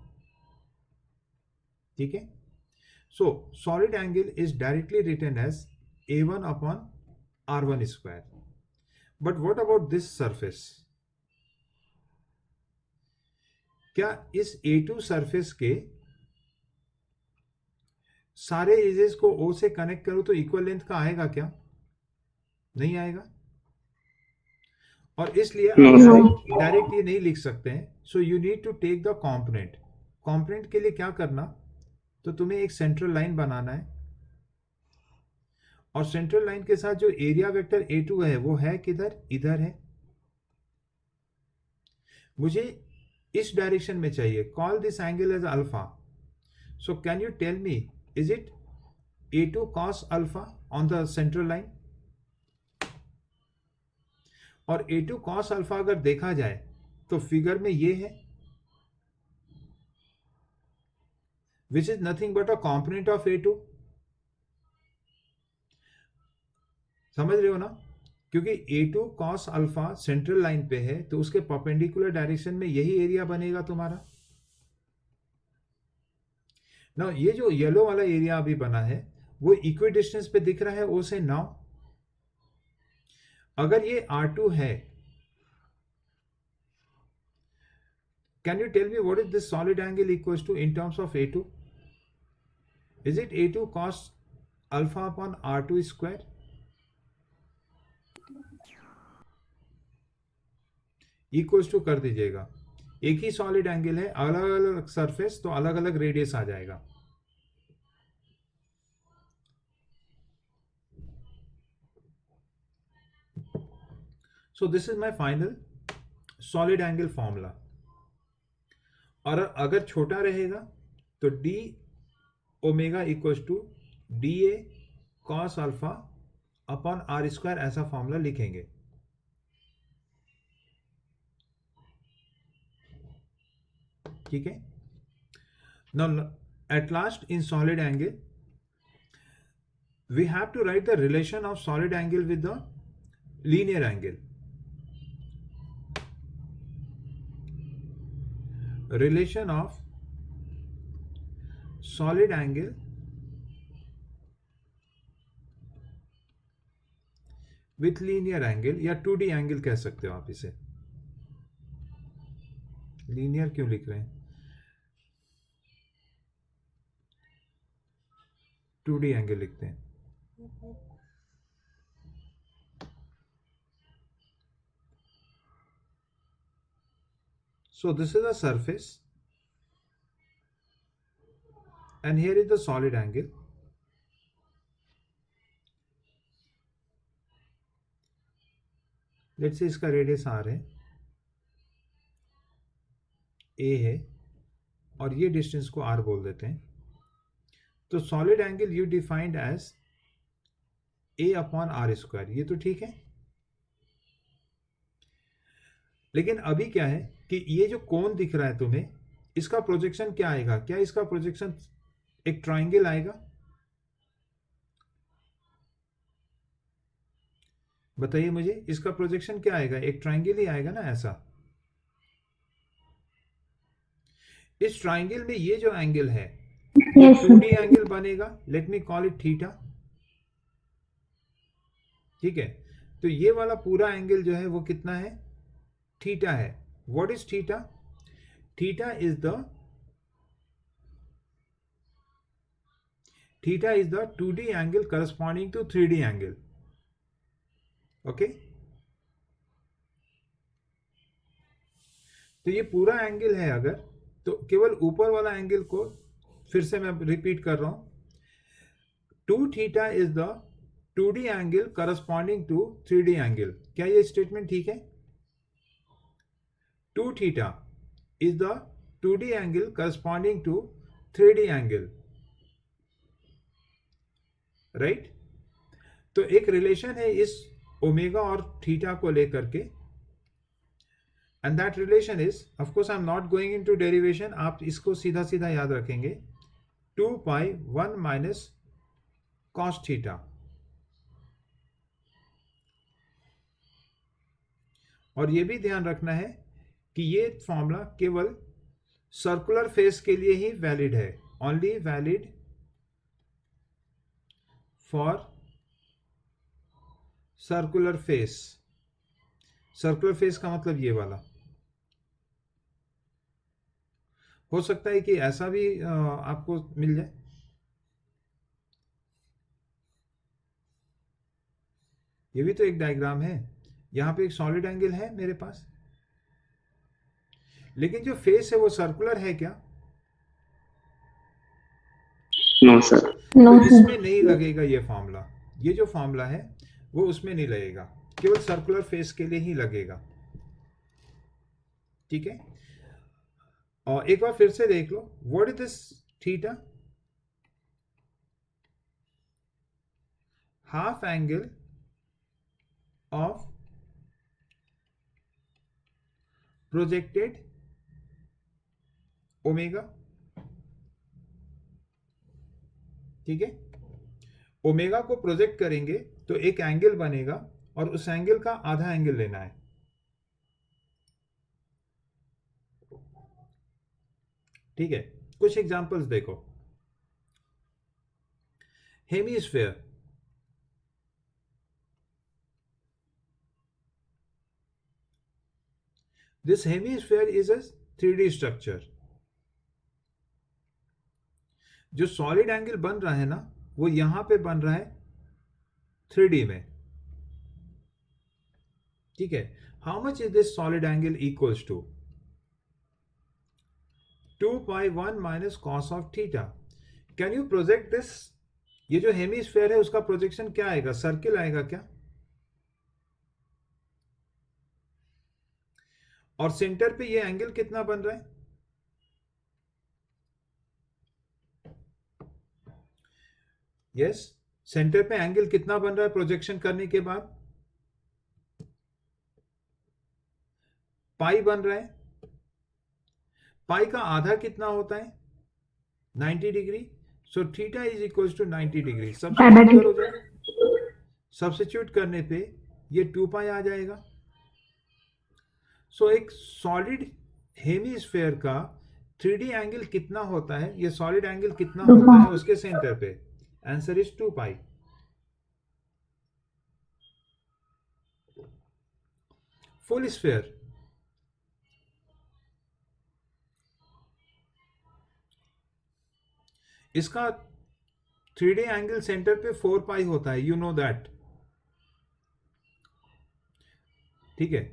ठीक है. So solid angle is directly written as a1 upon r1 square. But what about this surface? क्या इस a2 सरफेस के सारे एजेस को O से कनेक्ट करो तो इक्वल लेंथ का आएगा क्या? नहीं आएगा. और इसलिए डायरेक्ट ये नहीं लिख सकते हैं. So you need to take the component. Component के लिए क्या करना? तो तुम्हें एक सेंट्रल लाइन बनाना है और सेंट्रल लाइन के साथ जो एरिया वेक्टर A2 है वो है किधर? इधर है. मुझे इस डायरेक्शन में चाहिए. Call this angle as alpha. So can you tell me, is it A2 cos alpha on the central line? और A2 cos alpha अगर देखा जाए तो फिगर में ये है which is nothing but a component of A2. समझ रहे हो ना? क्योंकि A2 cos alpha central line पे है तो उसके परपेंडिकुलर डायरेक्शन में यही एरिया बनेगा तुम्हारा. ना ये जो येलो वाला एरिया अभी बना है वो इक्वी डिस्टेंस पे दिख रहा है O से. नाउ अगर ये R2 है, can you tell me what is this solid angle equals to in terms of A2? Is it A2 cos alpha upon R2 square? Equals to कर दीजिएगा. एक ही सॉलिड एंगल है, अलग अलग सरफेस तो अलग अलग रेडियस आ जाएगा. So this is my final solid angle formula. और अगर छोटा रहेगा तो d omega equals to DA cos alpha upon R square ऐसा फॉर्मूला लिखेंगे. ठीक है. Now at last in solid angle we have to write the relation of solid angle with the linear angle. Relation of solid angle with linear angle या 2D angle कह सकते हो आप इसे. लीनियर क्यों लिख रहे हैं? 2D एंगल लिखते हैं. So this is a surface and here is the solid angle. Let's say इसका रेडियस R है, A है और ये डिस्टेंस को R बोल देते हैं. तो solid angle you defined as A upon R square. ये तो ठीक है. लेकिन अभी क्या है कि ये जो कोण दिख रहा है तुम्हें, इसका प्रोजेक्शन क्या आएगा? क्या इसका प्रोजेक्शन एक ट्राइंगल आएगा? बताइए मुझे, इसका प्रोजेक्शन क्या आएगा? एक ट्राइंगल ही आएगा ना ऐसा. इस ट्राइंगल में ये जो एंगल है Yes, sir. 2D एंगल बनेगा. Let me call it theta. ठीक है. तो ये वाला पूरा एंगल जो है वो कितना है? थीटा है. What is theta? Theta is the 2D angle corresponding to 3D angle. Okay. तो ये पूरा एंगल है. अगर तो केवल ऊपर वाला एंगल को फिर से मैं रिपीट कर रहा हूं. 2 theta is the 2D angle corresponding to 3D angle. क्या ये स्टेटमेंट ठीक है? 2 theta is the 2D angle corresponding to 3D angle, right? तो एक रिलेशन है इस ओमेगा और थीटा को लेकर के, and that relation is, of course I am not going into derivation, आप इसको सीधा सीधा याद रखेंगे, 2 पाई 1 माइनस कॉस थीटा। और ये भी ध्यान रखना है कि ये फॉर्मूला केवल सर्कुलर फेस के लिए ही वैलिड है, only valid for circular face. Circular face का मतलब ये वाला। हो सकता है कि ऐसा भी आपको मिल जाए, ये भी तो एक डायग्राम है, यहां पे एक सॉलिड एंगल है मेरे पास, लेकिन जो फेस है वो सर्कुलर है क्या? No sir. नो तो सर। इसमें नहीं लगेगा ये फॉर्मूला, ये जो फॉर्मूला है वो उसमें नहीं लगेगा, केवल सर्कुलर फेस के लिए ही लगेगा। ठीक है, और एक बार फिर से देख लो, what is this theta? Half angle of projected omega. ठीक है, ओमेगा को प्रोजेक्ट करेंगे तो एक एंगल बनेगा और उस एंगल का आधा एंगल लेना है। ठीक है, कुछ एग्जांपल्स देखो। Hemisphere, this hemisphere is a 3D structure. जो सॉलिड एंगल बन रहा है ना, वो यहां पे बन रहा है 3D में। ठीक है, how much is this solid angle equals to 2 pi 1 minus cos of theta. Can you project this? ये जो हेमीस्फेयर है उसका प्रोजेक्शन क्या आएगा? सर्किल आएगा क्या? और सेंटर पे ये एंगल कितना बन रहा है? यस, सेंटर पे एंगल कितना बन रहा है प्रोजेक्शन करने के बाद? पाई बन रहा है। पाई का आधा कितना होता है? 90 degree. So theta is equal to 90 degree. Substitute करने पे ये 2 पाई आ जाएगा। सो एक सॉलिड हेमीस्फेयर का 3D एंगल कितना होता है, ये सॉलिड एंगल कितना होता है उसके सेंटर पे? Answer is 2 pi. Full sphere, इसका 3D एंगल सेंटर पे 4 पाई होता है, यू नो दैट। ठीक है,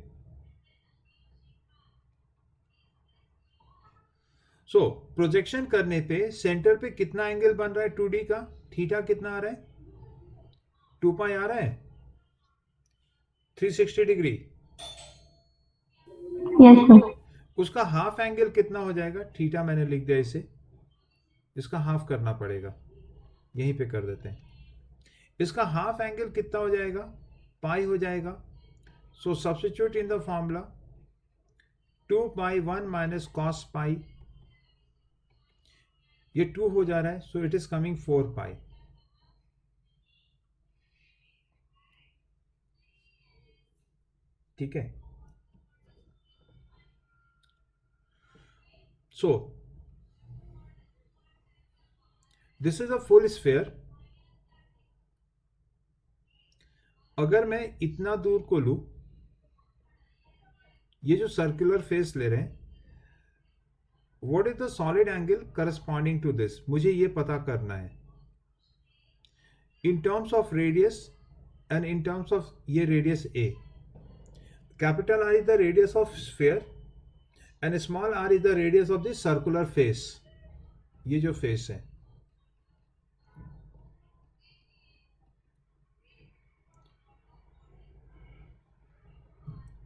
सो प्रोजेक्शन करने पे सेंटर पे कितना एंगल बन रहा है 2D का? थीटा कितना आ रहा है? 2 पाई आ रहा है, 360 डिग्री। Yes sir. उसका हाफ एंगल कितना हो जाएगा? थीटा मैंने लिख दिया इसे, इसका हाफ करना पड़ेगा, यहीं पे कर देते हैं। इसका हाफ एंगल कितना हो जाएगा? पाई हो जाएगा। So substitute in the formula 2 pi 1 minus cos pi, ये 2 हो जा रहा है, so it is coming 4 pi. ठीक है, so this is a full sphere. अगर मैं इतना दूर को लूं, ये जो सर्कुलर फेस ले रहे हैं, what is the solid angle corresponding to this, मुझे ये पता करना है in terms of radius and in terms of ये radius a. Capital R is the radius of sphere and small r is the radius of the circular face. ये जो face है,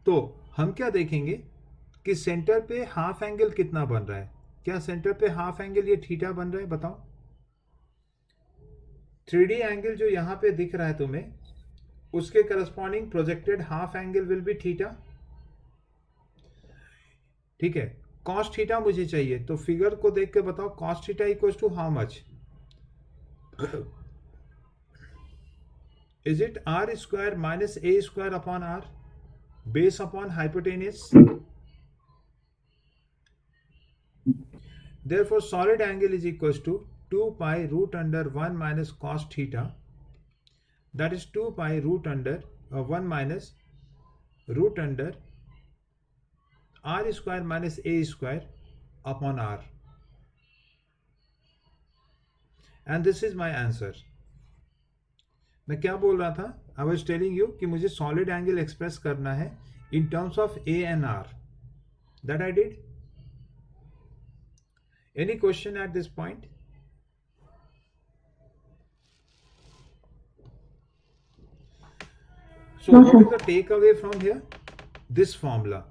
तो हम क्या देखेंगे कि सेंटर पे हाफ एंगल कितना बन रहा है? क्या सेंटर पे हाफ एंगल ये थीटा बन रहा है? बताओ। 3D एंगल जो यहां पे दिख रहा है तुम्हें, उसके corresponding projected half angle will be theta. ठीक है, कॉस थीटा मुझे चाहिए, तो फिगर को देख के बताओ cos theta equal to how much? Is it r square minus a square upon r base upon hypotenuse? Therefore, solid angle is equals to 2 pi root under 1 minus cos theta. That is 2 pi root under 1 minus root under r square minus a square upon r. And this is my answer. मैं क्या बोल रहा था? I was telling you कि मुझे solid angle express करना है in terms of A and R. That I did. Any question at this point? So what is the take away from here? This formula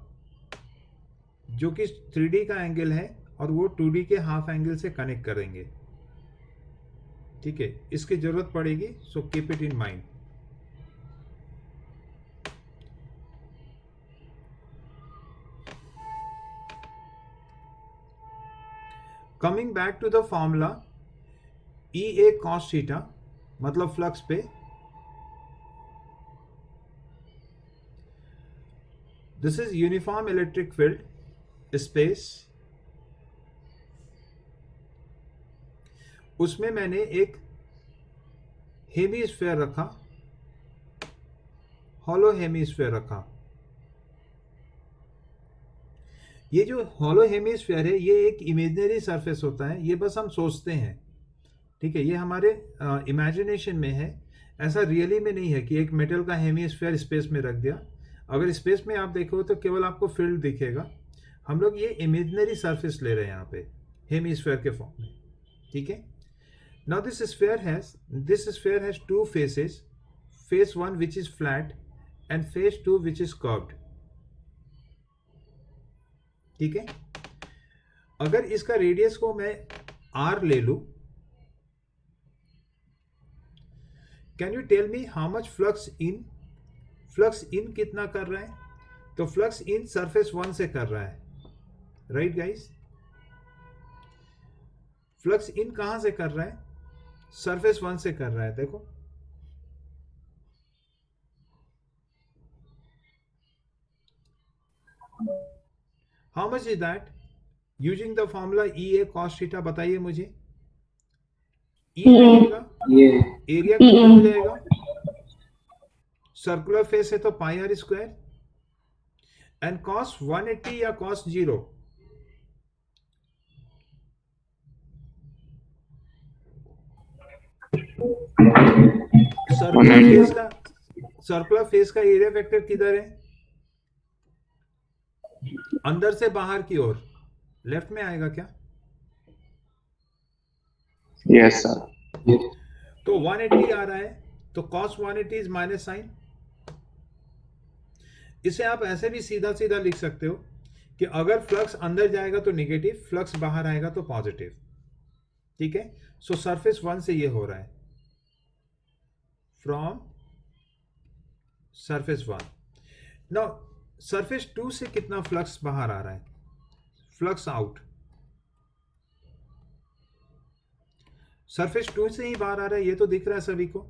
जो कि 3D का angle है और वो 2D के हाफ एंगल से कनेक्ट करेंगे. ठीक है, इसकी जरूरत पड़ेगी, so keep it in mind. Coming back to the formula E A cos theta, मतलब फ्लक्स पे this is uniform electric field space. उसमें मैंने एक हेमीस्फीयर रखा, हॉलो हेमीस्फीयर रखा. ये जो हॉलो हेमीस्फीयर है ये एक इमेजिनरी सरफेस होता है, ये बस हम सोचते हैं. ठीक है, ये हमारे इमेजिनेशन में है, ऐसा रियली में नहीं है कि एक मेटल का हेमीस्फीयर स्पेस में रख दिया. अगर स्पेस में आप देखो तो केवल आपको फील्ड दिखेगा. हम लोग ये इमेजिनरी सरफेस ले रहे हैं यहाँ पे हेमीस्फीयर के फॉर्म में. ठीक है. Now this sphere has two faces, face 1 which is flat and face 2 which is curved. ठीक है. अगर इसका रेडियस को मैं r ले लूं, can you tell me how much flux in? Flux in कितना कर रहा है? तो फ्लक्स इन सरफेस 1 से कर रहा है, राइट गाइस? फ्लक्स इन कहां से कर रहा है? सरफेस 1 से कर रहा है. देखो how much is that using the formula E A cos theta? बताइए मुझे. ई रहेगा, एरिया कितना हो जाएगा? सर्कुलर फेस है तो पाई आर स्क्वायर, एंड कॉस 180 या कॉस 0? सर्कुलर फेस का एरिया वेक्टर किधर है? अंदर से बाहर की ओर, लेफ्ट में आएगा क्या? Yes sir. तो 180 आ रहा है, तो cos 180 इज माइनस साइन. इसे आप ऐसे भी सीधा सीधा लिख सकते हो कि अगर फ्लक्स अंदर जाएगा तो नेगेटिव, फ्लक्स बाहर आएगा तो पॉजिटिव. ठीक है. सो सरफेस 1 से ये हो रहा है, फ्रॉम सरफेस 1. नाउ सरफेस 2 से कितना फ्लक्स बाहर आ रहा है? Flux out. सरफेस 2 से ही बाहर आ रहा है, ये तो दिख रहा है सभी को.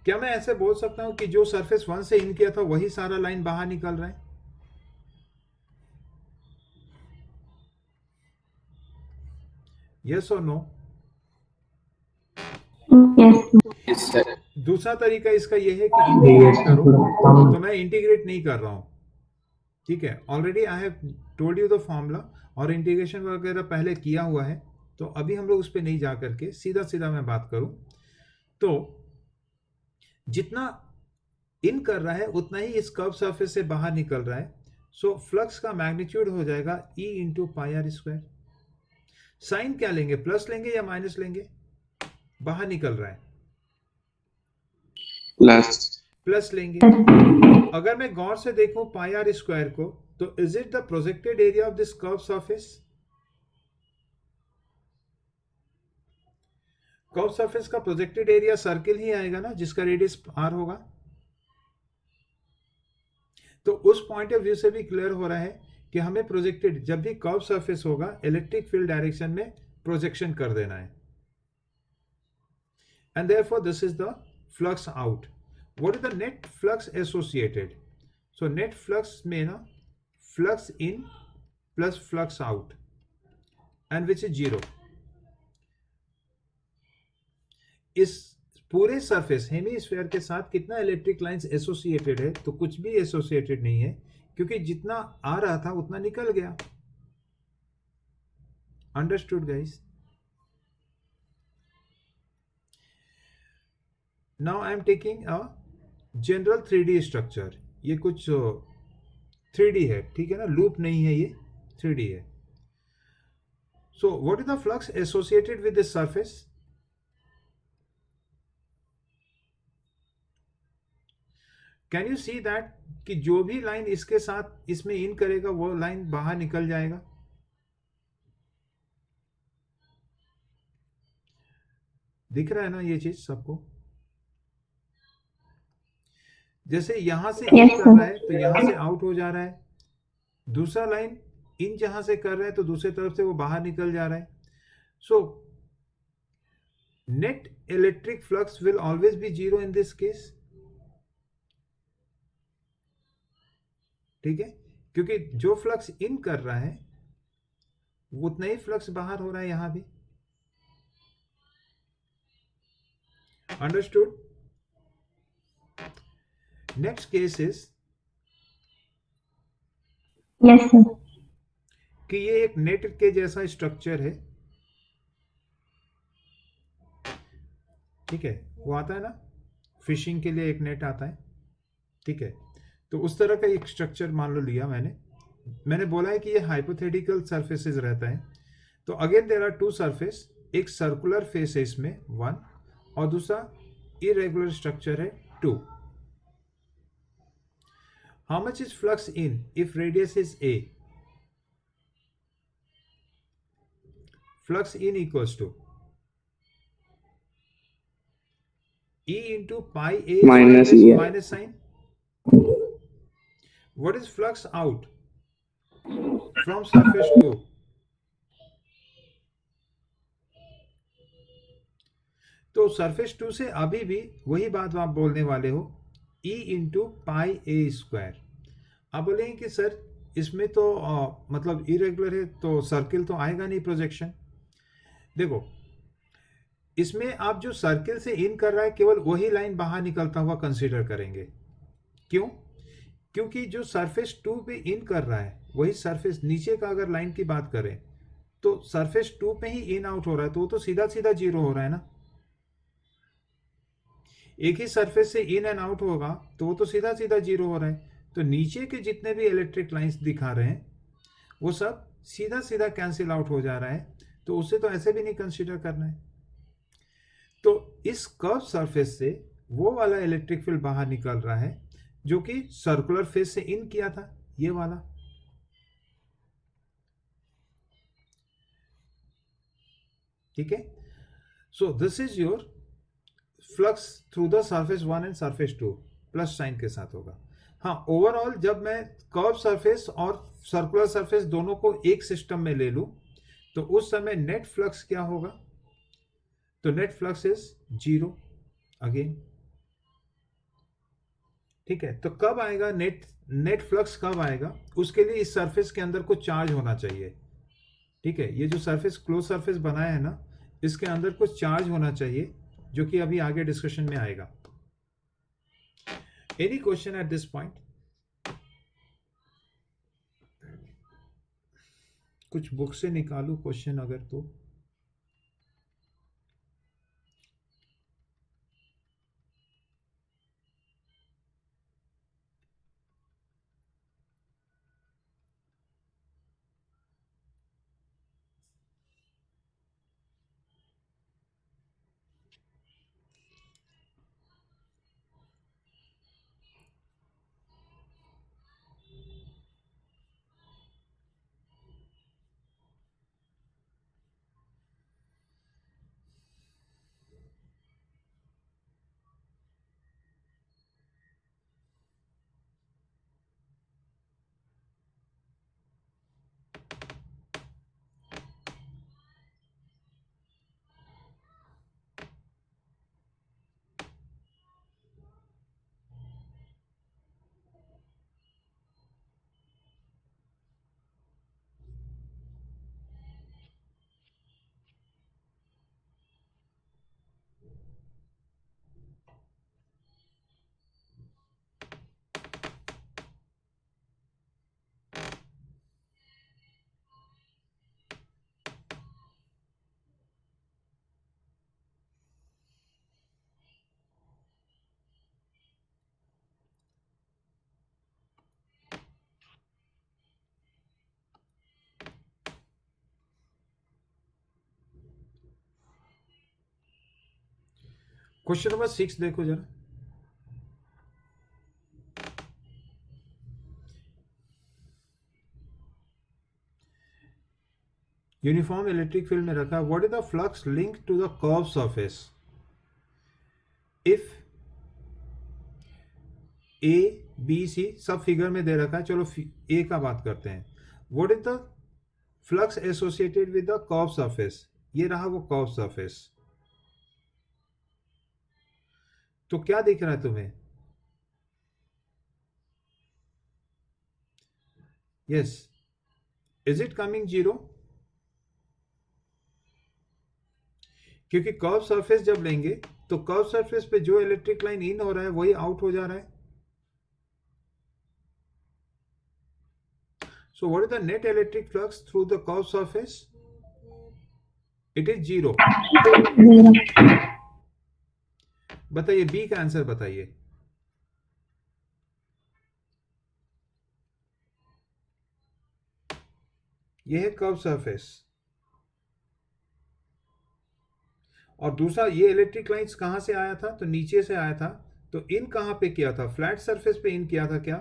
क्या मैं ऐसे बोल सकता हूं कि जो सरफेस 1 से इन किया था वही सारा लाइन बाहर निकल रहा है? यस और नो? Yes sir. दूसरा तरीका इसका यह है कि इंटीग्रेट करो, तो मैं इंटीग्रेट नहीं कर रहा हूं. ठीक है, already I have told you the formula, और इंटीग्रेशन वगैरह पहले किया हुआ है, तो अभी हम लोग उस पर नहीं जा करके सीधा सीधा मैं बात करूं तो जितना इन कर रहा है उतना ही इस कर्व सरफेस से बाहर निकल रहा है. सो फ्लक्स का मैग्नीट्यूड हो जाएगा E into pi are square. Sign क्या लेंगे? प्लस लेंगे या माइनस लेंगे? बाहर निकल रहा है, प्लस लेंगे. अगर मैं गौर से देखूं पाई आर स्क्वायर को, तो is it the projected area of this curve surface? Curve surface का प्रोजेक्टेड एरिया सर्किल ही आएगा ना, जिसका रेडियस आर होगा। तो उस पॉइंट ऑफ व्यू से भी क्लियर हो रहा है कि हमें प्रोजेक्टेड, जब भी कर्व सरफेस होगा इलेक्ट्रिक फील्ड डायरेक्शन में प्रोजेक्शन कर देना है। And therefore this is the flux out. What is the net flux associated? So net flux में ना flux in plus flux out and which is zero. इस पूरे surface hemisphere के साथ कितना इलेक्ट्रिक लाइंस एसोसिएटेड है? तो कुछ भी एसोसिएटेड नहीं है, क्योंकि जितना आ रहा था उतना निकल गया। Understood guys? Now I am taking a general 3D structure. ये कुछ 3D है, ठीक है ना, लूप नहीं है, ये 3D है। So what is the flux associated with this surface? Can you see that कि जो भी लाइन इसके साथ इसमें इन करेगा वो लाइन बाहर निकल जाएगा। दिख रहा है ना ये चीज सबको? जैसे यहां से इन Yes, कर sir. रहा है तो यहां से आउट हो जा रहा है, दूसरा लाइन इन जहां से कर रहा है तो दूसरे तरफ से वो बाहर निकल जा रहा है। So net electric flux will always be zero in this case, ठीक है, क्योंकि जो फ्लक्स इन कर रहा है उतना ही फ्लक्स बाहर हो रहा है यहां भी। Understood? Next case is Yes, sir. कि ये एक नेट के जैसा स्ट्रक्चर है, ठीक है, वो आता है ना फिशिंग के लिए एक नेट आता है, ठीक है। तो उस तरह का एक स्ट्रक्चर मान लो लिया मैंने बोला है कि ये हाइपोथेटिकल सरफेसेस रहता है। तो again there are two surface, एक सर्कुलर फेस है इसमें 1 और दूसरा इरेगुलर स्ट्रक्चर है 2। How much is flux in if radius is a? Flux in equals to E into pi a Minus square E. minus sign. What is flux out from surface 2? तो surface 2 से अभी भी वही बात आप बोलने वाले हो, E इंटू पाई ए स्क्वायर। आप बोलेंगे कि सर इसमें तो मतलब इरेगुलर है तो सर्किल तो आएगा नहीं प्रोजेक्शन। देखो इसमें आप जो सर्किल से इन कर रहा है केवल वही लाइन बाहर निकलता हुआ कंसीडर करेंगे। क्यों? क्योंकि जो सरफेस 2 पे इन कर रहा है वही सरफेस नीचे का अगर लाइन की बात करें तो सरफेस 2 पे ही इन आउट हो रहा है, तो वो तो सीधा सीधा जीरो हो रहा है ना। एक ही सरफेस से इन एंड आउट होगा तो वो तो सीधा सीधा जीरो हो रहा है। तो नीचे के जितने भी इलेक्ट्रिक लाइंस दिखा रहे हैं वो सब सीधा सीधा कैंसिल आउट हो जा रहा है, तो उसे तो ऐसे भी नहीं कंसीडर करना है। तो इस कर्व सरफेस से वो वाला इलेक्ट्रिक फील्ड बाहर निकल रहा है जो कि सर्कुलर फेस से इन किया था, ये वाला। ठीक है, so this is your flux through the surface 1 and surface 2 plus sign के साथ होगा। हाँ, ओवरऑल जब मैं कर्व सरफेस और सर्कुलर सरफेस दोनों को एक सिस्टम में ले लूं तो उस समय नेट फ्लक्स क्या होगा? तो net flux is zero again. ठीक है, तो कब आएगा नेट फ्लक्स? कब आएगा? उसके लिए इस सरफेस के अंदर कुछ चार्ज होना चाहिए। ठीक है, ये जो सरफेस क्लोज सरफेस बनाया है ना, इसके अंदर कुछ चार्ज होना चाहिए जो कि अभी आगे डिस्कशन में आएगा। Any question at this point? कुछ बुक से निकालू क्वेश्चन अगर तो। क्वेश्चन नंबर 6 देखो जरा। यूनिफॉर्म इलेक्ट्रिक फील्ड में रखा, what is the flux link to the curve surface if A B C, सब फिगर में दे रखा है। चलो ए का बात करते हैं। What is the flux associated with the curve surface, ये रहा वो कर्व सरफेस। तो क्या दिख रहा है तुम्हें? Yes, is it coming zero? क्योंकि कर्व सरफेस जब लेंगे तो कर्व सरफेस पे जो इलेक्ट्रिक लाइन इन हो रहा है वही आउट हो जा रहा है। So what is the net electric flux through the curved surface? It is 0. बताइए, बी का आंसर बताइए। यह है कर्व सरफेस। और दूसरा, ये इलेक्ट्रिक लाइंस कहां से आया था? तो नीचे से आया था। तो इन कहां पे किया था? फ्लैट सरफेस पे इन किया था क्या?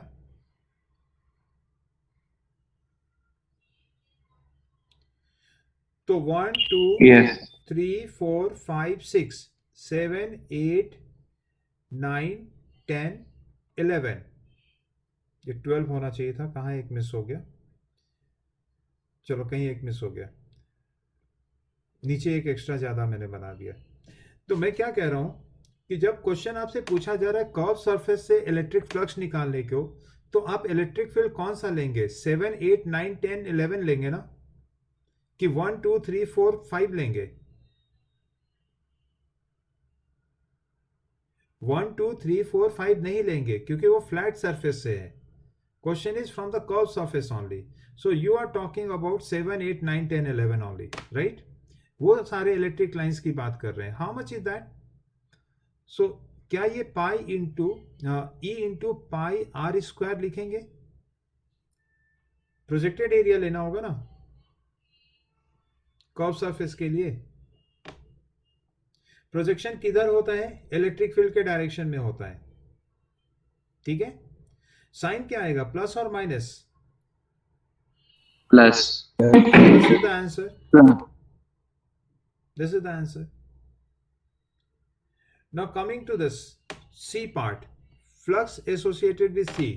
तो 1 2 3 4 5 6 7 8 9 10 11, ये 12 होना चाहिए था। कहाँ एक मिस हो गया? चलो कहीं एक मिस हो गया, नीचे एक एक्स्ट्रा ज्यादा मैंने बना दिया। तो मैं क्या कह रहा हूं कि जब क्वेश्चन आपसे पूछा जा रहा है कर्व सरफेस से इलेक्ट्रिक फ्लक्स निकालने को, तो आप इलेक्ट्रिक फील्ड कौन सा लेंगे? 7 8 9 10 11 लेंगे ना, कि 1 2 3 4 5 लेंगे? 1 2 3 4 5 नहीं लेंगे, क्योंकि वो फ्लैट सरफेस से है। Question is from the curve surface only. So you are talking about 7 8 9 10 11 only, right? वो सारे इलेक्ट्रिक लाइंस की बात कर रहे हैं। How much is that? So क्या ये pi into E into pi are square लिखेंगे? प्रोजेक्टेड एरिया लेना होगा ना कर्व सरफेस के लिए। प्रोजेक्शन किधर होता है? इलेक्ट्रिक फील्ड के डायरेक्शन में होता है, ठीक है? साइन क्या आएगा? प्लस और minus? Plus. This is the answer, this is the answer. Now coming to this C part, flux associated with C.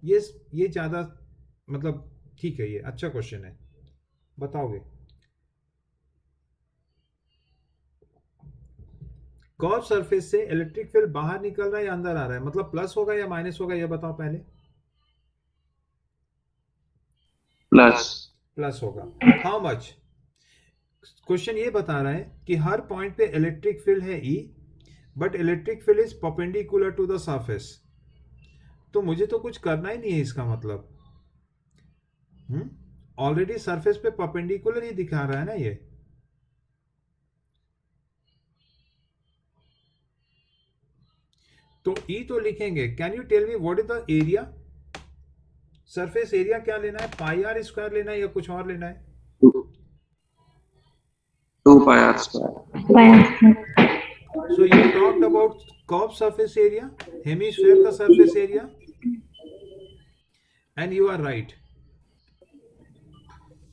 ये ज्यादा मतलब ठीक है, ये अच्छा क्वेश्चन है। बताओगे? कर्व सरफेस से इलेक्ट्रिक फील्ड बाहर निकल रहा है या अंदर आ रहा है? मतलब प्लस होगा या माइनस होगा, ये बताओ पहले। Plus. प्लस होगा। How much? क्वेश्चन ये बता रहा है कि हर पॉइंट पे इलेक्ट्रिक फील्ड है E, but electric field is perpendicular to the surface. तो मुझे तो कुछ करना ही नहीं है इसका मतलब। ऑलरेडी सरफेस पे परपेंडिकुलर ही दिखा रहा है ना ये। तो E तो लिखेंगे। Can you tell me what is the area? Surface area क्या लेना है? पाई आर स्क्वायर लेना है या कुछ और लेना है? 2 pi r square. So you talked about curved surface area, hemisphere का surface area, and you are right.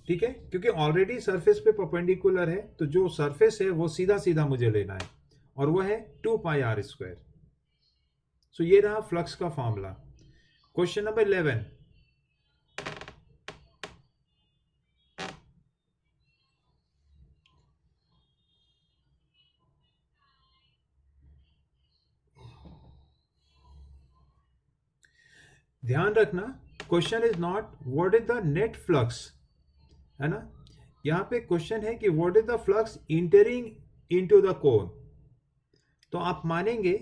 ठीक है, क्योंकि ऑलरेडी सरफेस पे परपेंडिकुलर है, तो जो सरफेस है वो सीधा सीधा मुझे लेना है, और वो है 2 पाई आर स्क्वायर। सो ये रहा फ्लक्स का फॉर्मूला। क्वेश्चन नंबर 11, ध्यान रखना, question is not what is the net flux, है ना? यहां पे क्वेश्चन है कि what is the flux entering into the cone. तो आप मानेंगे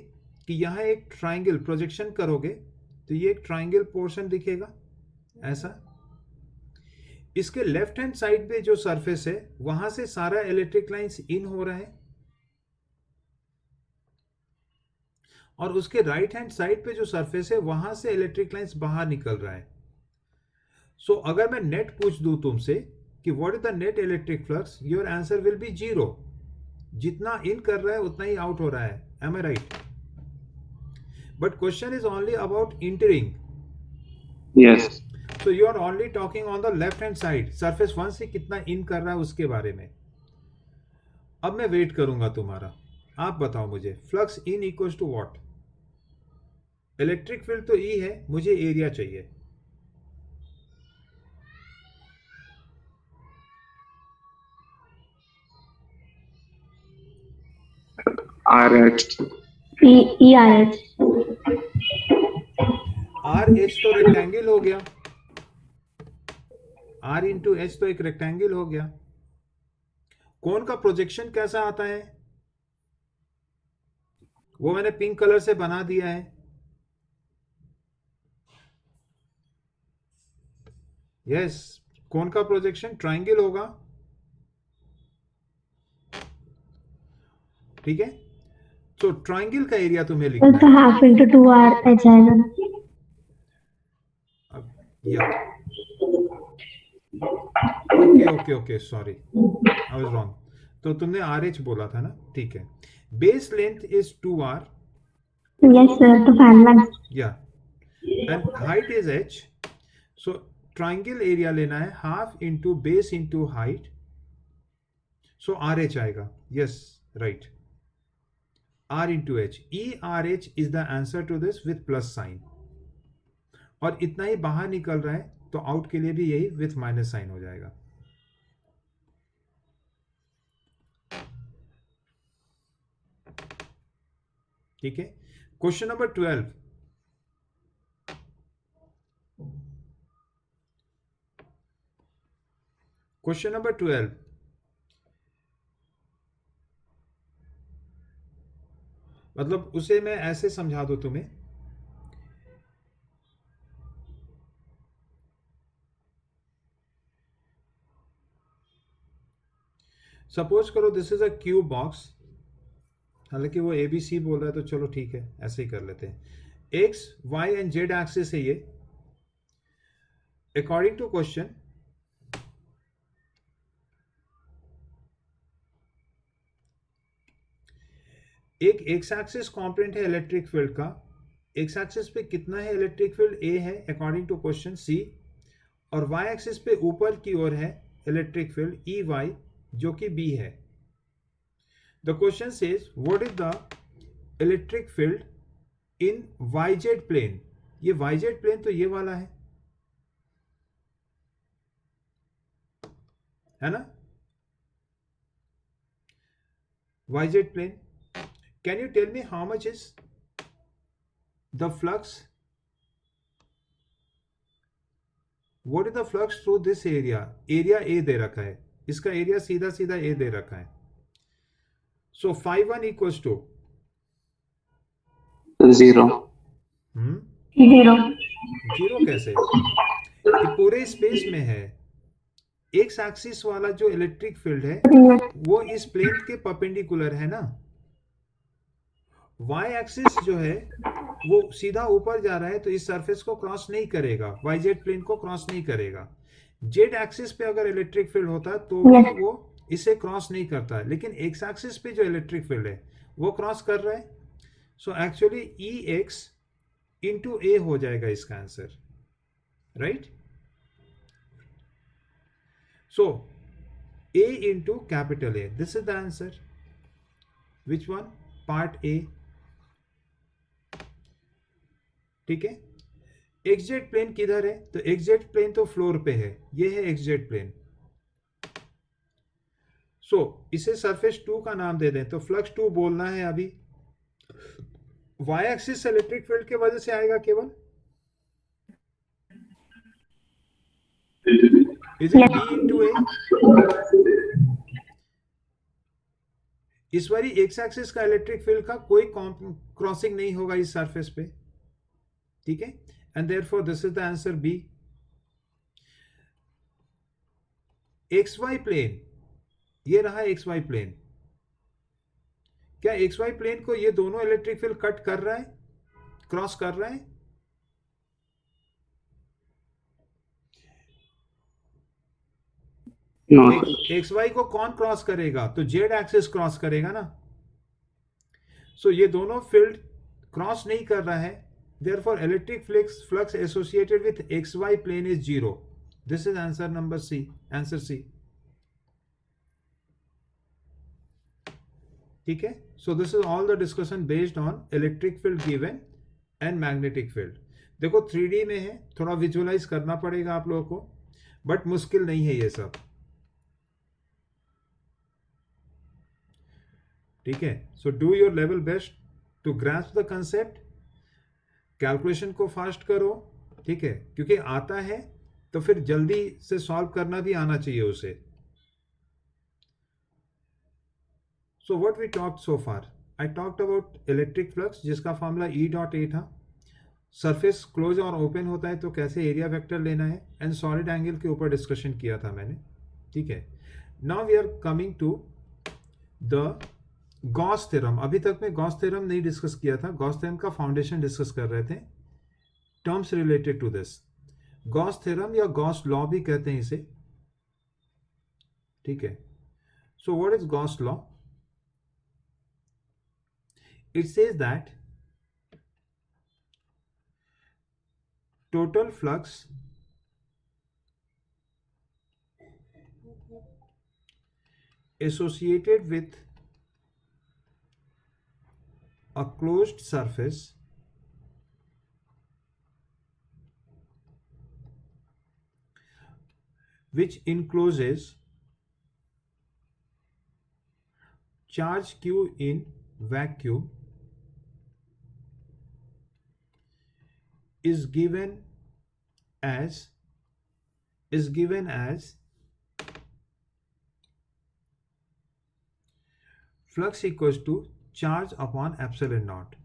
कि यहां एक ट्राइंगल प्रोजेक्शन करोगे तो ये एक ट्राइंगल पोर्शन दिखेगा ऐसा। इसके लेफ्ट हैंड साइड पे जो सरफेस है वहां से सारा इलेक्ट्रिक लाइंस इन हो रहा है, और उसके राइट हैंड साइड पे जो सरफेस है वहां से इलेक्ट्रिक लाइंस बाहर निकल रहा है। सो अगर मैं नेट पूछ दूं तुमसे कि what is the net electric flux, your answer will be 0। जितना इन कर रहा है उतना ही आउट हो रहा है। Am I right? But question is only about entering. Yes. So you are only talking on the left hand side. Surface 1 से कितना इन कर रहा है उसके बारे में. अब मैं वेट करूंगा तुम्हारा. आप बताओ मुझे flux in equals to what. Electric field तो ई है, मुझे एरिया चाहिए. RH. ERH. आर एच तो रेक्टेंगल हो गया. आर इंटू एच तो एक रेक्टेंगल हो गया. कोन का प्रोजेक्शन कैसा आता है वो मैंने पिंक कलर से बना दिया है. यस, कोन का प्रोजेक्शन ट्राइंगल होगा. ठीक है, तो ट्राइंगल का एरिया तुम्हें लिखना तो है. हाफ इंटू 2RH आएगा. अब या okay sorry, I was wrong. तो तुमने आर एच बोला था ना. ठीक है. Base length is 2r. Yes sir, तो फैन लेंथ. या and height is h. So triangle area लेना है half into base into height. So r h आएगा. Yes right, r into h. ERH is the answer to this with plus sign. और इतना ही बाहर निकल रहा है तो आउट के लिए भी यही विथ माइनस साइन हो जाएगा. ठीक है. Question number 12. Question number 12. मतलब उसे मैं ऐसे समझा दूं तुम्हें. सपोज करो this is a cube box. हालांकि वो ABC बोल रहा है तो चलो ठीक है, ऐसे ही कर लेते हैं. X, Y and Z axis है ये. अकॉर्डिंग टू क्वेश्चन एक X एक्सिस कॉम्पोनेंट है इलेक्ट्रिक फील्ड का. X एक्सिस पे कितना है इलेक्ट्रिक फील्ड? A है अकॉर्डिंग टू क्वेश्चन C. और Y एक्सिस पे ऊपर की ओर है इलेक्ट्रिक फील्ड EY जो कि B है. The question says what is the electric field in YZ plane. ये YZ plane तो ये वाला है ना. YZ plane. Can you tell me how much is the flux? What is the flux through this area? Area A दे रखा है, इसका area सीधा सीधा A दे रखा है. So phi 1 equals to 0. Zero. Zero कैसे? ये पूरे स्पेस में है. एक्स एक्सिस वाला जो इलेक्ट्रिक फील्ड है वो इस प्लेन के परपेंडिकुलर है ना. वाई एक्सिस जो है वो सीधा ऊपर जा रहा है तो इस सरफेस को क्रॉस नहीं करेगा, वाईजेड प्लेन को क्रॉस नहीं करेगा. जेड एक्सिस पे अगर इलेक्ट्रिक फील्ड होता तो वो इसे क्रॉस नहीं करता है, लेकिन एक्स एक्सिस पे जो इलेक्ट्रिक फील्ड है वो क्रॉस कर रहा है. So actually EX into A हो जाएगा इसका answer. Right. So A into capital A. This is the answer. Which one? Part A. ठीक है. XZ प्लेन किधर है? तो XZ प्लेन तो फ्लोर पे है, ये है XZ प्लेन. सो इसे सरफेस 2 का नाम दे दें. तो फ्लक्स 2 बोलना है अभी. Y एक्सिस इलेक्ट्रिक फील्ड के वजह से आएगा केवल. Is it B into A? इस बारी एक्स एक्सिस का इलेक्ट्रिक फील्ड का कोई क्रॉसिंग नहीं होगा इस सरफेस पे. ठीक है. And therefore this is the answer B. XY plane, ये रहा XY प्लेन. क्या XY प्लेन को ये दोनों इलेक्ट्रिक फील्ड कट कर रहा है, क्रॉस कर रहा है? No. XY को कौन क्रॉस करेगा? तो जेड एक्सिस क्रॉस करेगा ना. सो ये दोनों फील्ड क्रॉस नहीं कर रहा है, therefore electric flux associated with xy plane is 0. This is answer number C, answer C. ठीक है, so this is all the discussion based on electric field given and magnetic field. देखो 3D में है, थोड़ा विजुअलाइज करना पड़ेगा आप लोगों को, बट मुश्किल नहीं है ये सब. ठीक है, so do your level best to grasp the concept. Calculation को फास्ट करो, ठीक है, क्योंकि आता है तो फिर जल्दी से सॉल्व करना भी आना चाहिए उसे. So what we talked so far, I talked about electric flux जिसका फॉर्मूला E डॉट A था. सरफेस क्लोज और ओपन होता है तो कैसे एरिया वेक्टर लेना है, एंड सॉलिड एंगल के ऊपर डिस्कशन किया था मैंने. ठीक है, now we are coming to the Gauss theorem. अभी तक मैं गॉस थ्योरम नहीं डिस्कस किया था, गॉस थ्योरम का फाउंडेशन डिस्कस कर रहे थे, terms related to this. Gauss theorem या गॉस लॉ भी कहते हैं इसे. ठीक है, so what is Gauss law? It says that total flux associated with a closed surface which encloses charge q in vacuum is given as flux equals to charge upon epsilon not.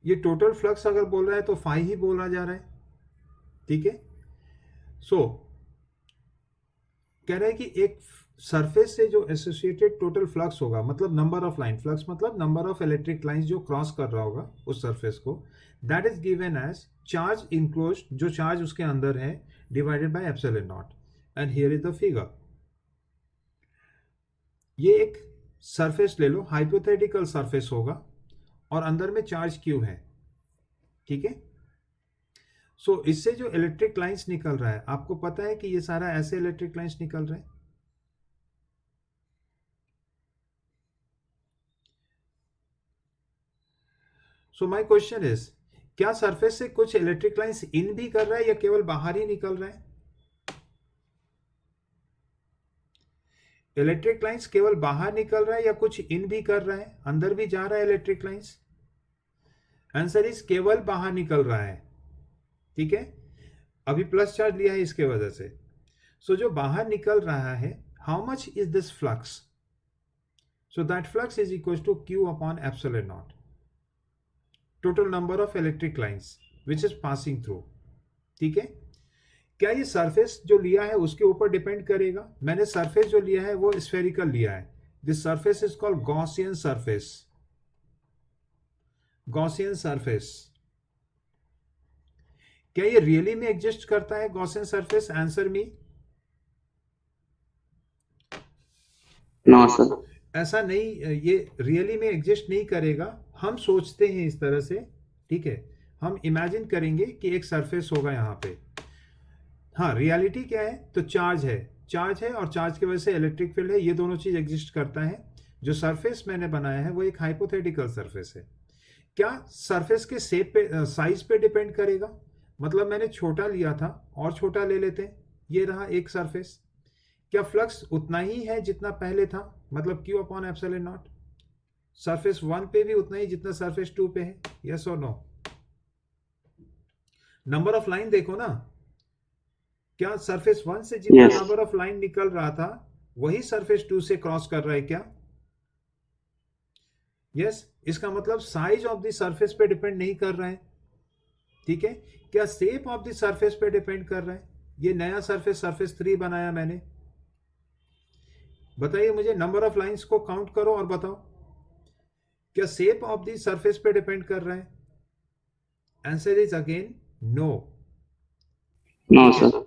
ये total flux अगर बोल रहा है तो phi ही बोला जा रहा है. ठीक है, सो कह रहा है कि एक सरफेस से जो एसोसिएटेड टोटल फ्लक्स होगा, मतलब नंबर ऑफ लाइन, फ्लक्स मतलब नंबर ऑफ इलेक्ट्रिक लाइंस जो क्रॉस कर रहा होगा उस सरफेस को, that is given as charge enclose, जो चार्ज उसके अंदर है, divided by epsilon nought. And here is the figure. ये एक सरफेस ले लो, हाइपोथेटिकल सरफेस होगा और अंदर में चार्ज क्यू है. ठीक है, सो इससे जो इलेक्ट्रिक लाइंस निकल रहा है, आपको पता है कि ये सारा ऐसे इलेक्ट्रिक लाइंस निकल रहे हैं. सो माय क्वेश्चन इज, क्या सरफेस से कुछ इलेक्ट्रिक लाइंस इन भी कर रहा है या केवल बाहर ही निकल रहा है? इलेक्ट्रिक लाइंस केवल बाहर निकल रहा है या कुछ इन भी कर रहा है, अंदर भी जा रहा है इलेक्ट्रिक लाइंस? आंसर इज केवल बाहर निकल रहा है. ठीक है, अभी प्लस चार्ज लिया है इसके वजह से. सो जो बाहर निकल रहा है, how much is this flux? So that flux is equal to Q upon epsilon nought, total number of electric lines which is passing through. ठीक है, क्या ये सरफेस जो लिया है उसके ऊपर डिपेंड करेगा? मैंने सरफेस जो लिया है वो स्फेरिकल लिया है. This surface is called Gaussian surface. Gaussian surface, क्या ये रियली में एग्जिस्ट करता है Gaussian surface? Answer me. No sir, ऐसा नहीं, ये रियली में एग्जिस्ट नहीं करेगा. हम सोचते हैं इस तरह से. ठीक है, हम इमेजिन करेंगे कि एक सरफेस होगा यहाँ पे. हाँ, रियलिटी क्या है? तो चार्ज है और चार्ज की वजह से इलेक्ट्रिक फील्ड है. ये दोनों चीज एग्जिस्ट करता है. जो सरफेस मैंने बनाया है वो एक हाइपोथेटिकल सरफेस है. क्या सरफेस के शेप पे, साइज पे डिपेंड करेगा? मतलब मैंने छोटा लिया था और छोटा ले लेते हैं, ये रहा एक सरफेस. क्या फ्लक्स उतना ही है जितना पहले था, मतलब Q upon epsilon not? Surface 1 पे भी उतना ही जितना सरफेस 2 पे है, यस और नो? नंबर ऑफ लाइन देखो ना, क्या सरफेस 1 से जितना नंबर ऑफ लाइन निकल रहा था वही सरफेस 2 से क्रॉस कर रहा है क्या? यस, इसका मतलब साइज ऑफ द सरफेस पे डिपेंड नहीं कर रहा है. ठीक है, क्या शेप ऑफ द सरफेस पे डिपेंड कर रहा है? ये नया सरफेस, सरफेस 3 बनाया मैंने. बताइए मुझे, नंबर ऑफ लाइंस को काउंट करो और बताओ, क्या शेप ऑफ द सरफेस पे डिपेंड कर रहा है? Answer is again no. Sir.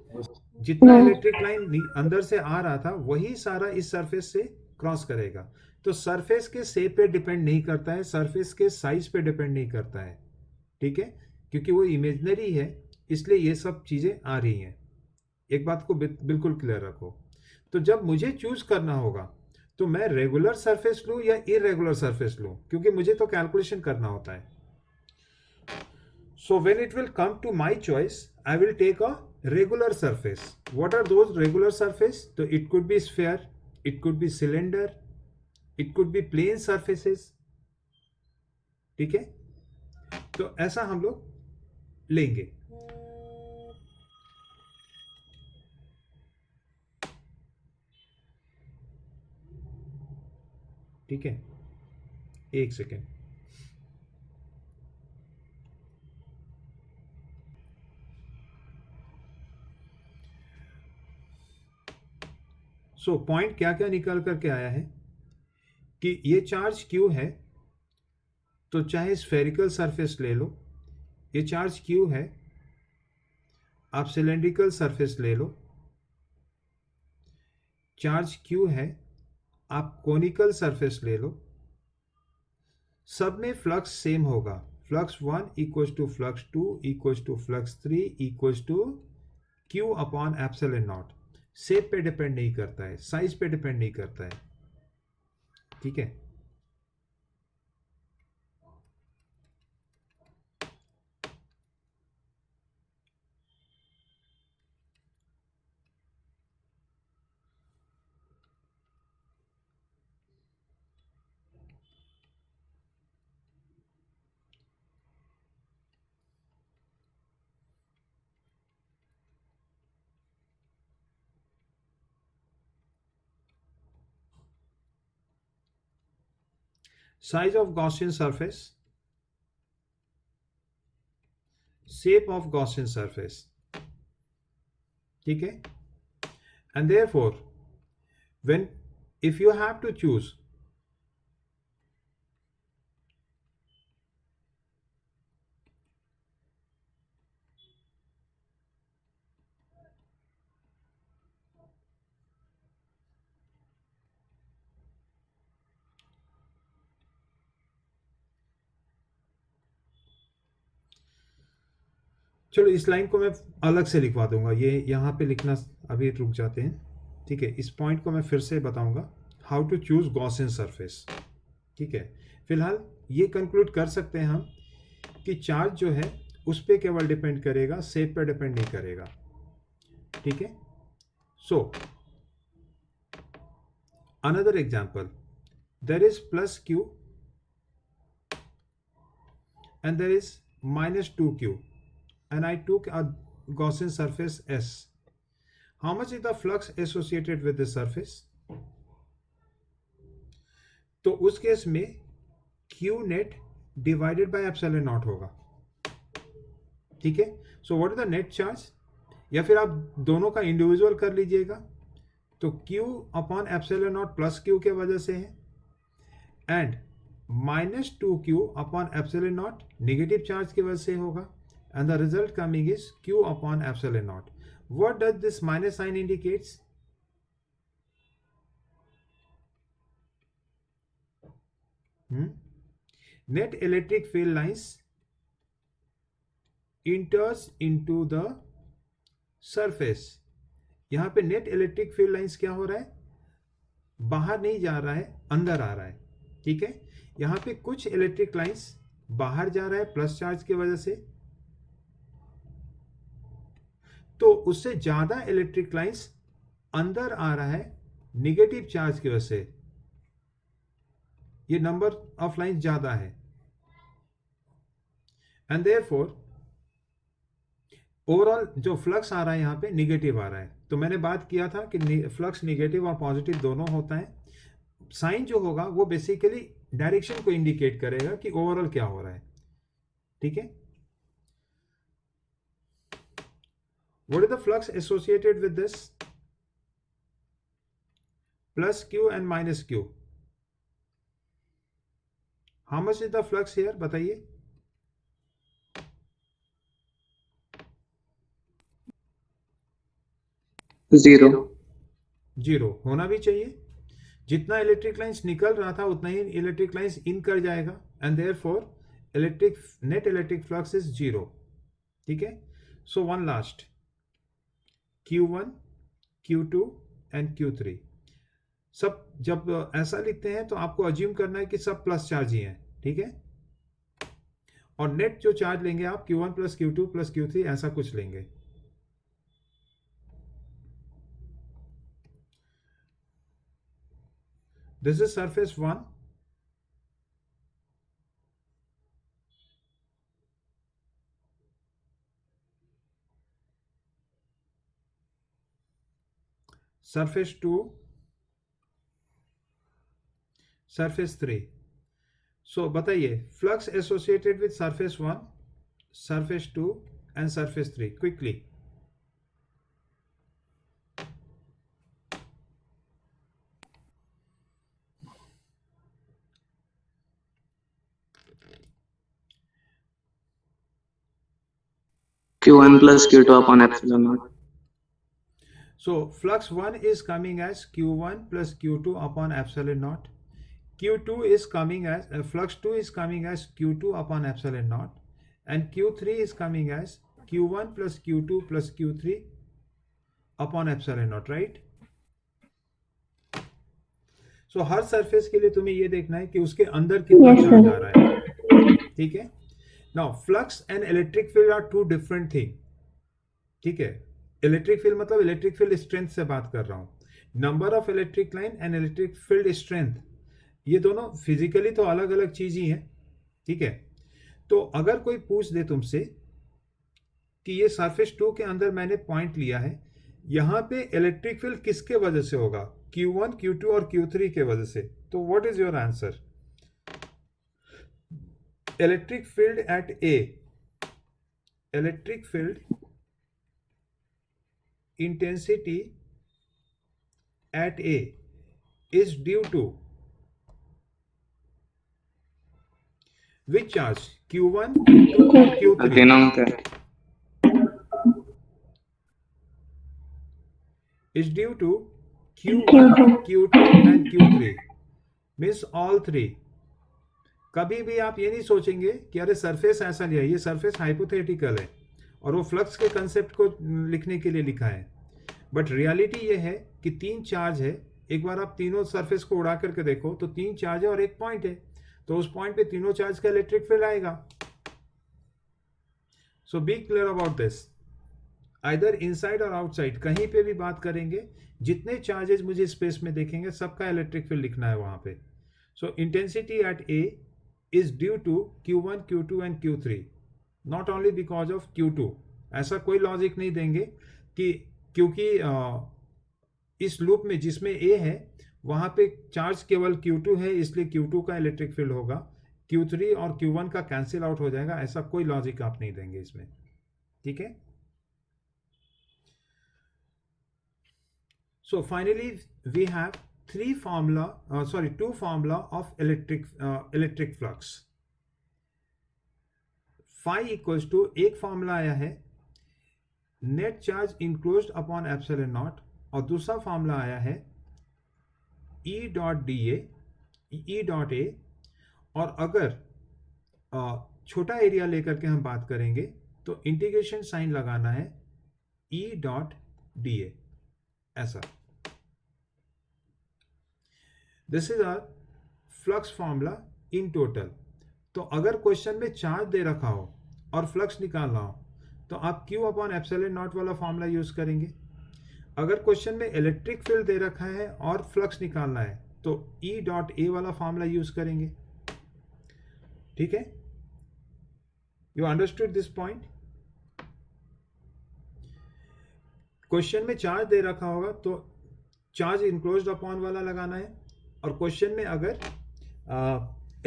जितना इलेक्ट्रिक लाइन अंदर से आ रहा था वही सारा इस सरफेस से क्रॉस करेगा। तो सरफेस के शेप पे डिपेंड नहीं करता है, सरफेस के साइज पे डिपेंड नहीं करता है, ठीक है, क्योंकि वो इमेजनरी है, इसलिए ये सब चीज़ें आ रही हैं। एक बात को बिल्कुल क्लियर रखो। तो जब मुझे चूज करना होगा तो मैं रेगुलर सरफेस लूँ या इरेगुलर सरफेस लूँ, क्योंकि मुझे तो कैलकुलेशन करना होता है। So when it will come to my choice, I will take a regular surface. What are those regular surface? So it could be sphere, it could be cylinder, it could be plane surfaces. ठीक है, तो ऐसा हम लोग लेंगे। ठीक है, एक सेकेंड। सो पॉइंट क्या क्या निकल करके आया है कि ये चार्ज Q है, तो चाहे स्फेरिकल सरफेस ले लो, ये चार्ज Q है, आप सिलेंड्रिकल सरफेस ले लो, चार्ज Q है, आप कोनिकल सरफेस ले लो, सब में फ्लक्स सेम होगा। Flux 1 equals to flux 2 equals to flux 3 equals to Q upon epsilon nought. Shape पे डिपेंड नहीं करता है, साइज पे डिपेंड नहीं करता है, ठीक है। Size of Gaussian surface, shape of Gaussian surface, ठीक है। And therefore when if you have to choose चलो इस लाइन को मैं अलग से लिखवा दूंगा, ये यहाँ पे लिखना अभी रुक जाते हैं, ठीक है। इस पॉइंट को मैं फिर से बताऊंगा, how to choose Gaussian surface, ठीक है। फिलहाल ये कंक्लूड कर सकते हैं हम कि चार्ज जो है उस पर केवल डिपेंड करेगा, शेप पे डिपेंड नहीं करेगा, ठीक है। So another example, there is plus Q and there is minus 2Q and I took a Gaussian surface S. How much is the flux associated with this surface? तो उस case में Q net divided by epsilon naught होगा, ठीक है। So what is the net charge, या फिर आप दोनों का इंडिविजुअल कर लीजिएगा, तो Q upon epsilon not plus Q के वजह से है, and minus 2Q upon epsilon not negative charge की वजह से होगा, and the result coming is Q upon epsilon naught. What does this minus sign indicates? Net electric field lines enters into the surface. यहां पे net electric field lines क्या हो रहा है, बाहर नहीं जा रहा है, अंदर आ रहा है, ठीक है। यहां पे कुछ इलेक्ट्रिक लाइंस बाहर जा रहा है प्लस चार्ज की वजह से, तो उससे ज्यादा इलेक्ट्रिक लाइंस अंदर आ रहा है निगेटिव चार्ज की वजह से, ये नंबर ऑफ लाइंस ज्यादा है, एंड देयरफॉर ओवरऑल जो फ्लक्स आ रहा है यहां पे निगेटिव आ रहा है। तो मैंने बात किया था कि फ्लक्स निगेटिव और पॉजिटिव दोनों होता है। साइन जो होगा वो बेसिकली डायरेक्शन को इंडिकेट करेगा कि ओवरऑल क्या हो रहा है, ठीक है। What is the flux associated with this? Plus Q and minus Q. How much is the flux here? बताइए। जीरो जीरो होना भी चाहिए। जितना इलेक्ट्रिक लाइंस निकल रहा था उतना ही इलेक्ट्रिक लाइंस इन कर जाएगा, and therefore net electric flux is 0. ठीक है. So one last, Q1, Q2 and Q3. सब जब ऐसा लिखते हैं तो आपको अज्यूम करना है कि सब प्लस चार्ज ही हैं. ठीक है. और नेट जो चार्ज लेंगे आप Q1 plus Q2 plus Q3 ऐसा कुछ लेंगे. This is surface 1. Surface 2, surface 3. सो बताइए, flux associated with surface 1, surface 2 and surface 3 quickly. Q1 plus Q2 upon epsilon naught. So flux 1 is coming as Q1 plus Q2 upon epsilon naught. Q2 is coming as flux 2 is coming as Q2 upon epsilon naught, and Q3 is coming as Q1 plus Q2 plus Q3 upon epsilon naught, right? So her surface के लिए तुम्हें ये देखना है कि उसके अंदर कितना Yes, चार्ज sir. आ रहा है. ठीक है. Now flux and electric field are two different thing. ठीक है. इलेक्ट्रिक फील्ड मतलब इलेक्ट्रिक फील्ड स्ट्रेंथ से बात कर रहा हूं. Number of electric line and electric field strength, ये दोनों फिजिकली तो अलग अलग चीज ही है. ठीक है. तो अगर कोई पूछ दे तुमसे कि ये सरफेस 2 के अंदर मैंने पॉइंट लिया है, यहां पे इलेक्ट्रिक फील्ड किसके वजह से होगा? Q1, Q2 और Q3 के वजह से. तो what is your answer? Electric field eight A, electric field intensity at A is due to which charge? Q1, Q2 or Q3? तीनों के. Is due to Q1, Q2 and Q3. Means all three. कभी भी आप ये नहीं सोचेंगे कि अरे सरफेस ऐसा लिया, ये सरफेस हाइपोथेटिकल है और वो फ्लक्स के कंसेप्ट को लिखने के लिए लिखा है. बट रियलिटी ये है कि 3 चार्ज है. एक बार आप तीनों सरफेस को उड़ा करके देखो तो 3 चार्ज है और एक पॉइंट है, तो उस पॉइंट पे तीनों चार्ज का इलेक्ट्रिक फील्ड आएगा. So be clear about this. Either inside और आउटसाइड कहीं पे भी बात करेंगे, जितने चार्जेस मुझे स्पेस में देखेंगे सबका इलेक्ट्रिक फील्ड लिखना है वहां पे. So intensity at A is due to Q1, Q2 and Q3, not only because of Q2. ऐसा कोई लॉजिक नहीं देंगे कि क्योंकि इस लूप में जिसमें A है वहां पे चार्ज केवल Q2 है इसलिए Q2 का इलेक्ट्रिक फील्ड होगा, Q3 और Q1 का कैंसिल आउट हो जाएगा. ऐसा कोई लॉजिक आप नहीं देंगे इसमें. ठीक है. So finally we have two formula of electric flux. Phi equals to, एक फॉर्मूला आया है net charge enclosed upon epsilon nought, और दूसरा फॉर्मूला आया है E डॉट ए. और अगर छोटा एरिया लेकर के हम बात करेंगे तो इंटीग्रेशन साइन लगाना है E डॉट डी ए ऐसा. This is our flux formula in total. तो अगर क्वेश्चन में चार्ज दे रखा हो और फ्लक्स निकालना हो तो आप Q अपॉन एप्सिलॉन नॉट वाला फॉर्मूला यूज करेंगे. अगर क्वेश्चन में इलेक्ट्रिक फील्ड दे रखा है और फ्लक्स निकालना है तो E डॉट ए वाला फॉर्मूला यूज करेंगे. ठीक है. You understood this point. Question में चार्ज दे रखा होगा तो चार्ज इनक्लोज्ड अपॉन वाला लगाना है, और क्वेश्चन में अगर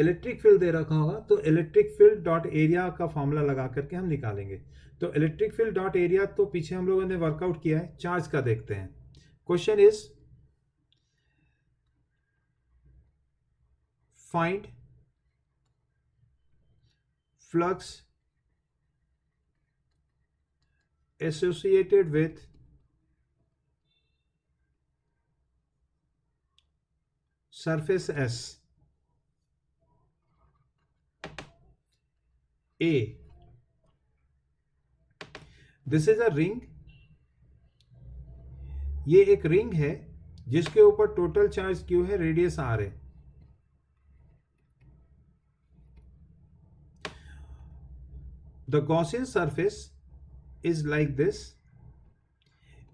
इलेक्ट्रिक फील्ड दे रखा होगा तो इलेक्ट्रिक फील्ड डॉट एरिया का फॉर्मूला लगा करके हम निकालेंगे. तो इलेक्ट्रिक फील्ड डॉट एरिया तो पीछे हम लोगों ने वर्कआउट किया है, चार्ज का देखते हैं. Question is find flux associated with surface S, A, this is a ring, ये एक रिंग है जिसके ऊपर टोटल चार्ज Q है, रेडियस R है. The Gaussian surface is like this,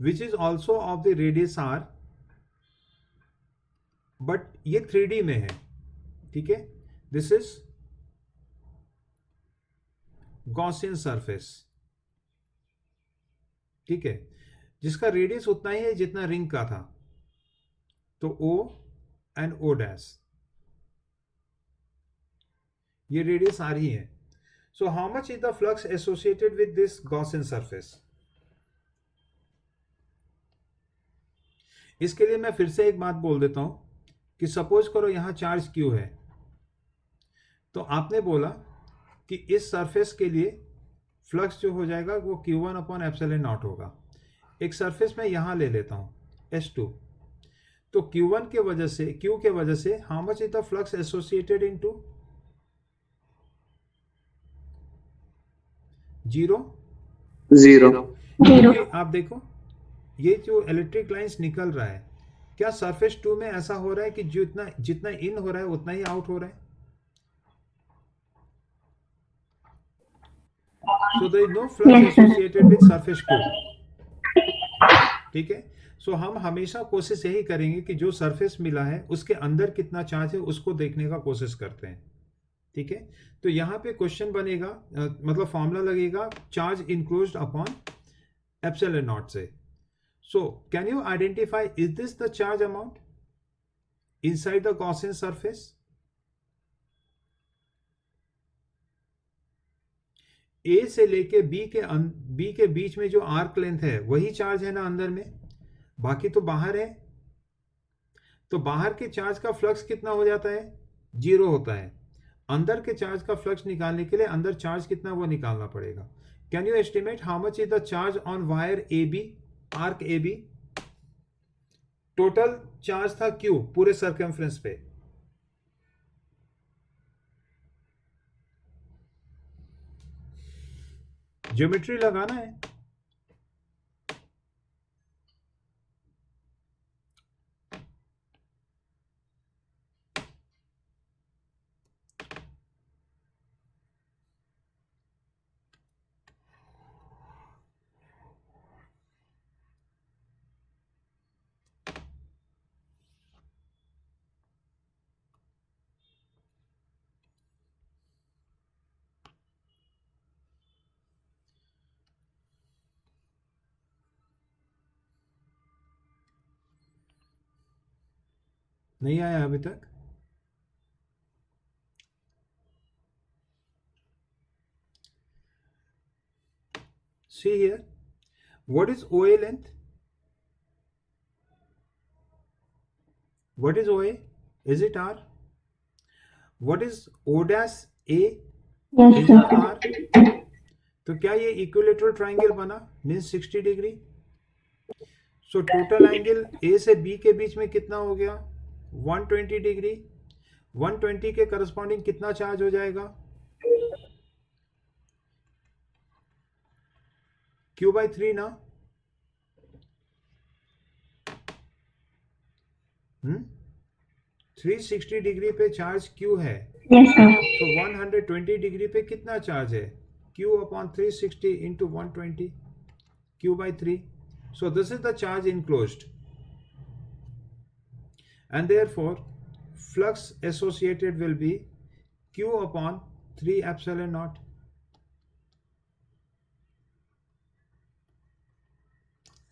which is also of the radius R, but ये 3D में है. ठीक है, this is Gaussian surface. ठीक है, जिसका रेडियस उतना ही है जितना रिंग का था, तो O and O डैश, ये रेडियस R ही है. So how much is the flux associated with this Gaussian surface? इसके लिए मैं फिर से एक बात बोल देता हूं कि सपोज करो यहां चार्ज Q है, तो आपने बोला कि इस सरफेस के लिए फ्लक्स जो हो जाएगा वो Q1 अपॉन एप्सिलॉन नॉट होगा. एक सरफेस में यहां ले लेता हूं S2, तो Q1 के वजह से, Q के वजह से how much is the flux associated into 0. आप देखो ये जो इलेक्ट्रिक लाइंस निकल रहा है, क्या सरफेस 2 में ऐसा हो रहा है कि जितना इन हो रहा है उतना ही आउट हो रहा है? So there is no flux associated with surface 2. ठीक है, सो हम हमेशा कोशिश यही करेंगे कि जो सरफेस मिला है उसके अंदर कितना चार्ज है उसको देखने का कोशिश करते हैं. ठीक है, तो यहां पे क्वेश्चन बनेगा, मतलब फॉर्मूला लगेगा charge enclosed upon epsilon naught से. So can you identify, is this the charge amount inside the Gaussian surface? A से लेके बी के बीच में जो आर्क लेंथ है वही चार्ज है ना अंदर में, बाकी तो बाहर है. तो बाहर के चार्ज का फ्लक्स कितना हो जाता है? 0 होता है. अंदर के चार्ज का फ्लक्स निकालने के लिए अंदर चार्ज कितना वो निकालना पड़ेगा. Can you estimate how much is the charge on wire AB, arc AB? Total charge था Q पूरे सर्कमफ्रेंस पे. ज्योमेट्री लगाना है. नहीं आया अभी तक? See here, what is OA length? What is OA? Is it R? What is O dash A? Yes, Is it sir. R? तो क्या ये इक्विलेटरल ट्राइंगल बना, means 60 degree. So total angle A से B के बीच में कितना हो गया? 120 डिग्री. 120 के करस्पॉन्डिंग कितना चार्ज हो जाएगा? Q/3 ना. 360 डिग्री पे चार्ज Q है, Yes, sir. तो 120 डिग्री पे कितना चार्ज है? Q upon 360 into 120, Q/3. So this is the charge enclosed, and therefore flux associated will be Q upon 3 epsilon naught.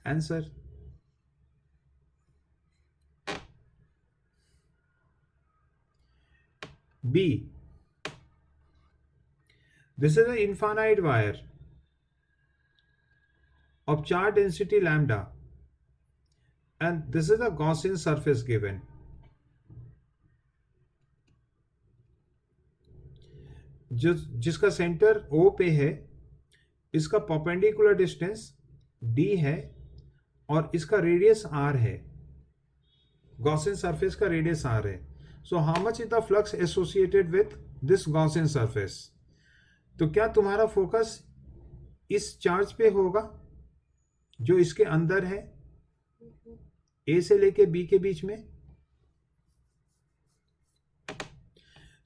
Answer. B. This is an infinite wire of charge density lambda, and this is a Gaussian surface given. जिसका centre O पे है, इसका perpendicular distance D है और इसका radius R है. Gaussian surface का radius R है. So how much is the flux associated with this Gaussian surface? तो क्या तुम्हारा फोकस इस चार्ज पे होगा जो इसके अंदर है, ए से लेके बी के बीच में?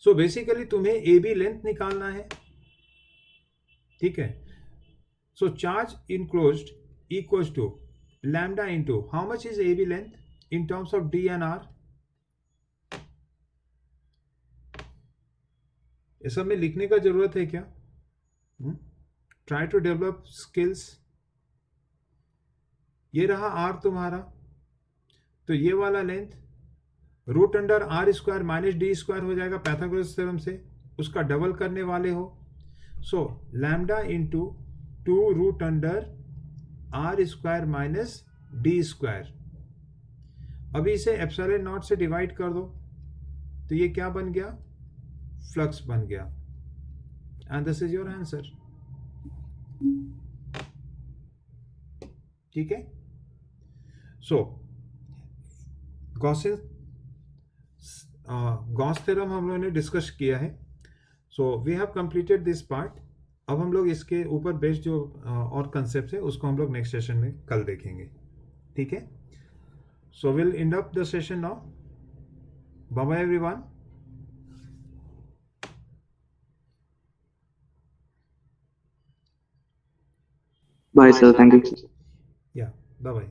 सो बेसिकली तुम्हें ए बी लेंथ निकालना है, ठीक है. So charge enclosed equals to lambda into how much is A B length in terms of d and r. ये सब में लिखने का जरूरत है क्या? Try to develop skills. ये रहा आर तुम्हारा, तो ये वाला length root under r square minus d square हो जाएगा पाइथागोरस थ्योरम से, उसका डबल करने वाले हो. So lambda into 2 root under r square minus d square. अभी इसे एप्सिलॉन नॉट से डिवाइड कर दो, तो ये क्या बन गया? फ्लक्स बन गया. And this is your answer. ठीक है. सो गॉस थ्योरम हम लोगों ने डिस्कस किया है. So we have completed this part. अब हम लोग इसके ऊपर बेस्ड जो और कंसेप्ट है उसको हम लोग नेक्स्ट सेशन में कल देखेंगे. ठीक है. So will end up the session now. Bye bye everyone. Bye, sir. Thank you. Yeah, bye bye.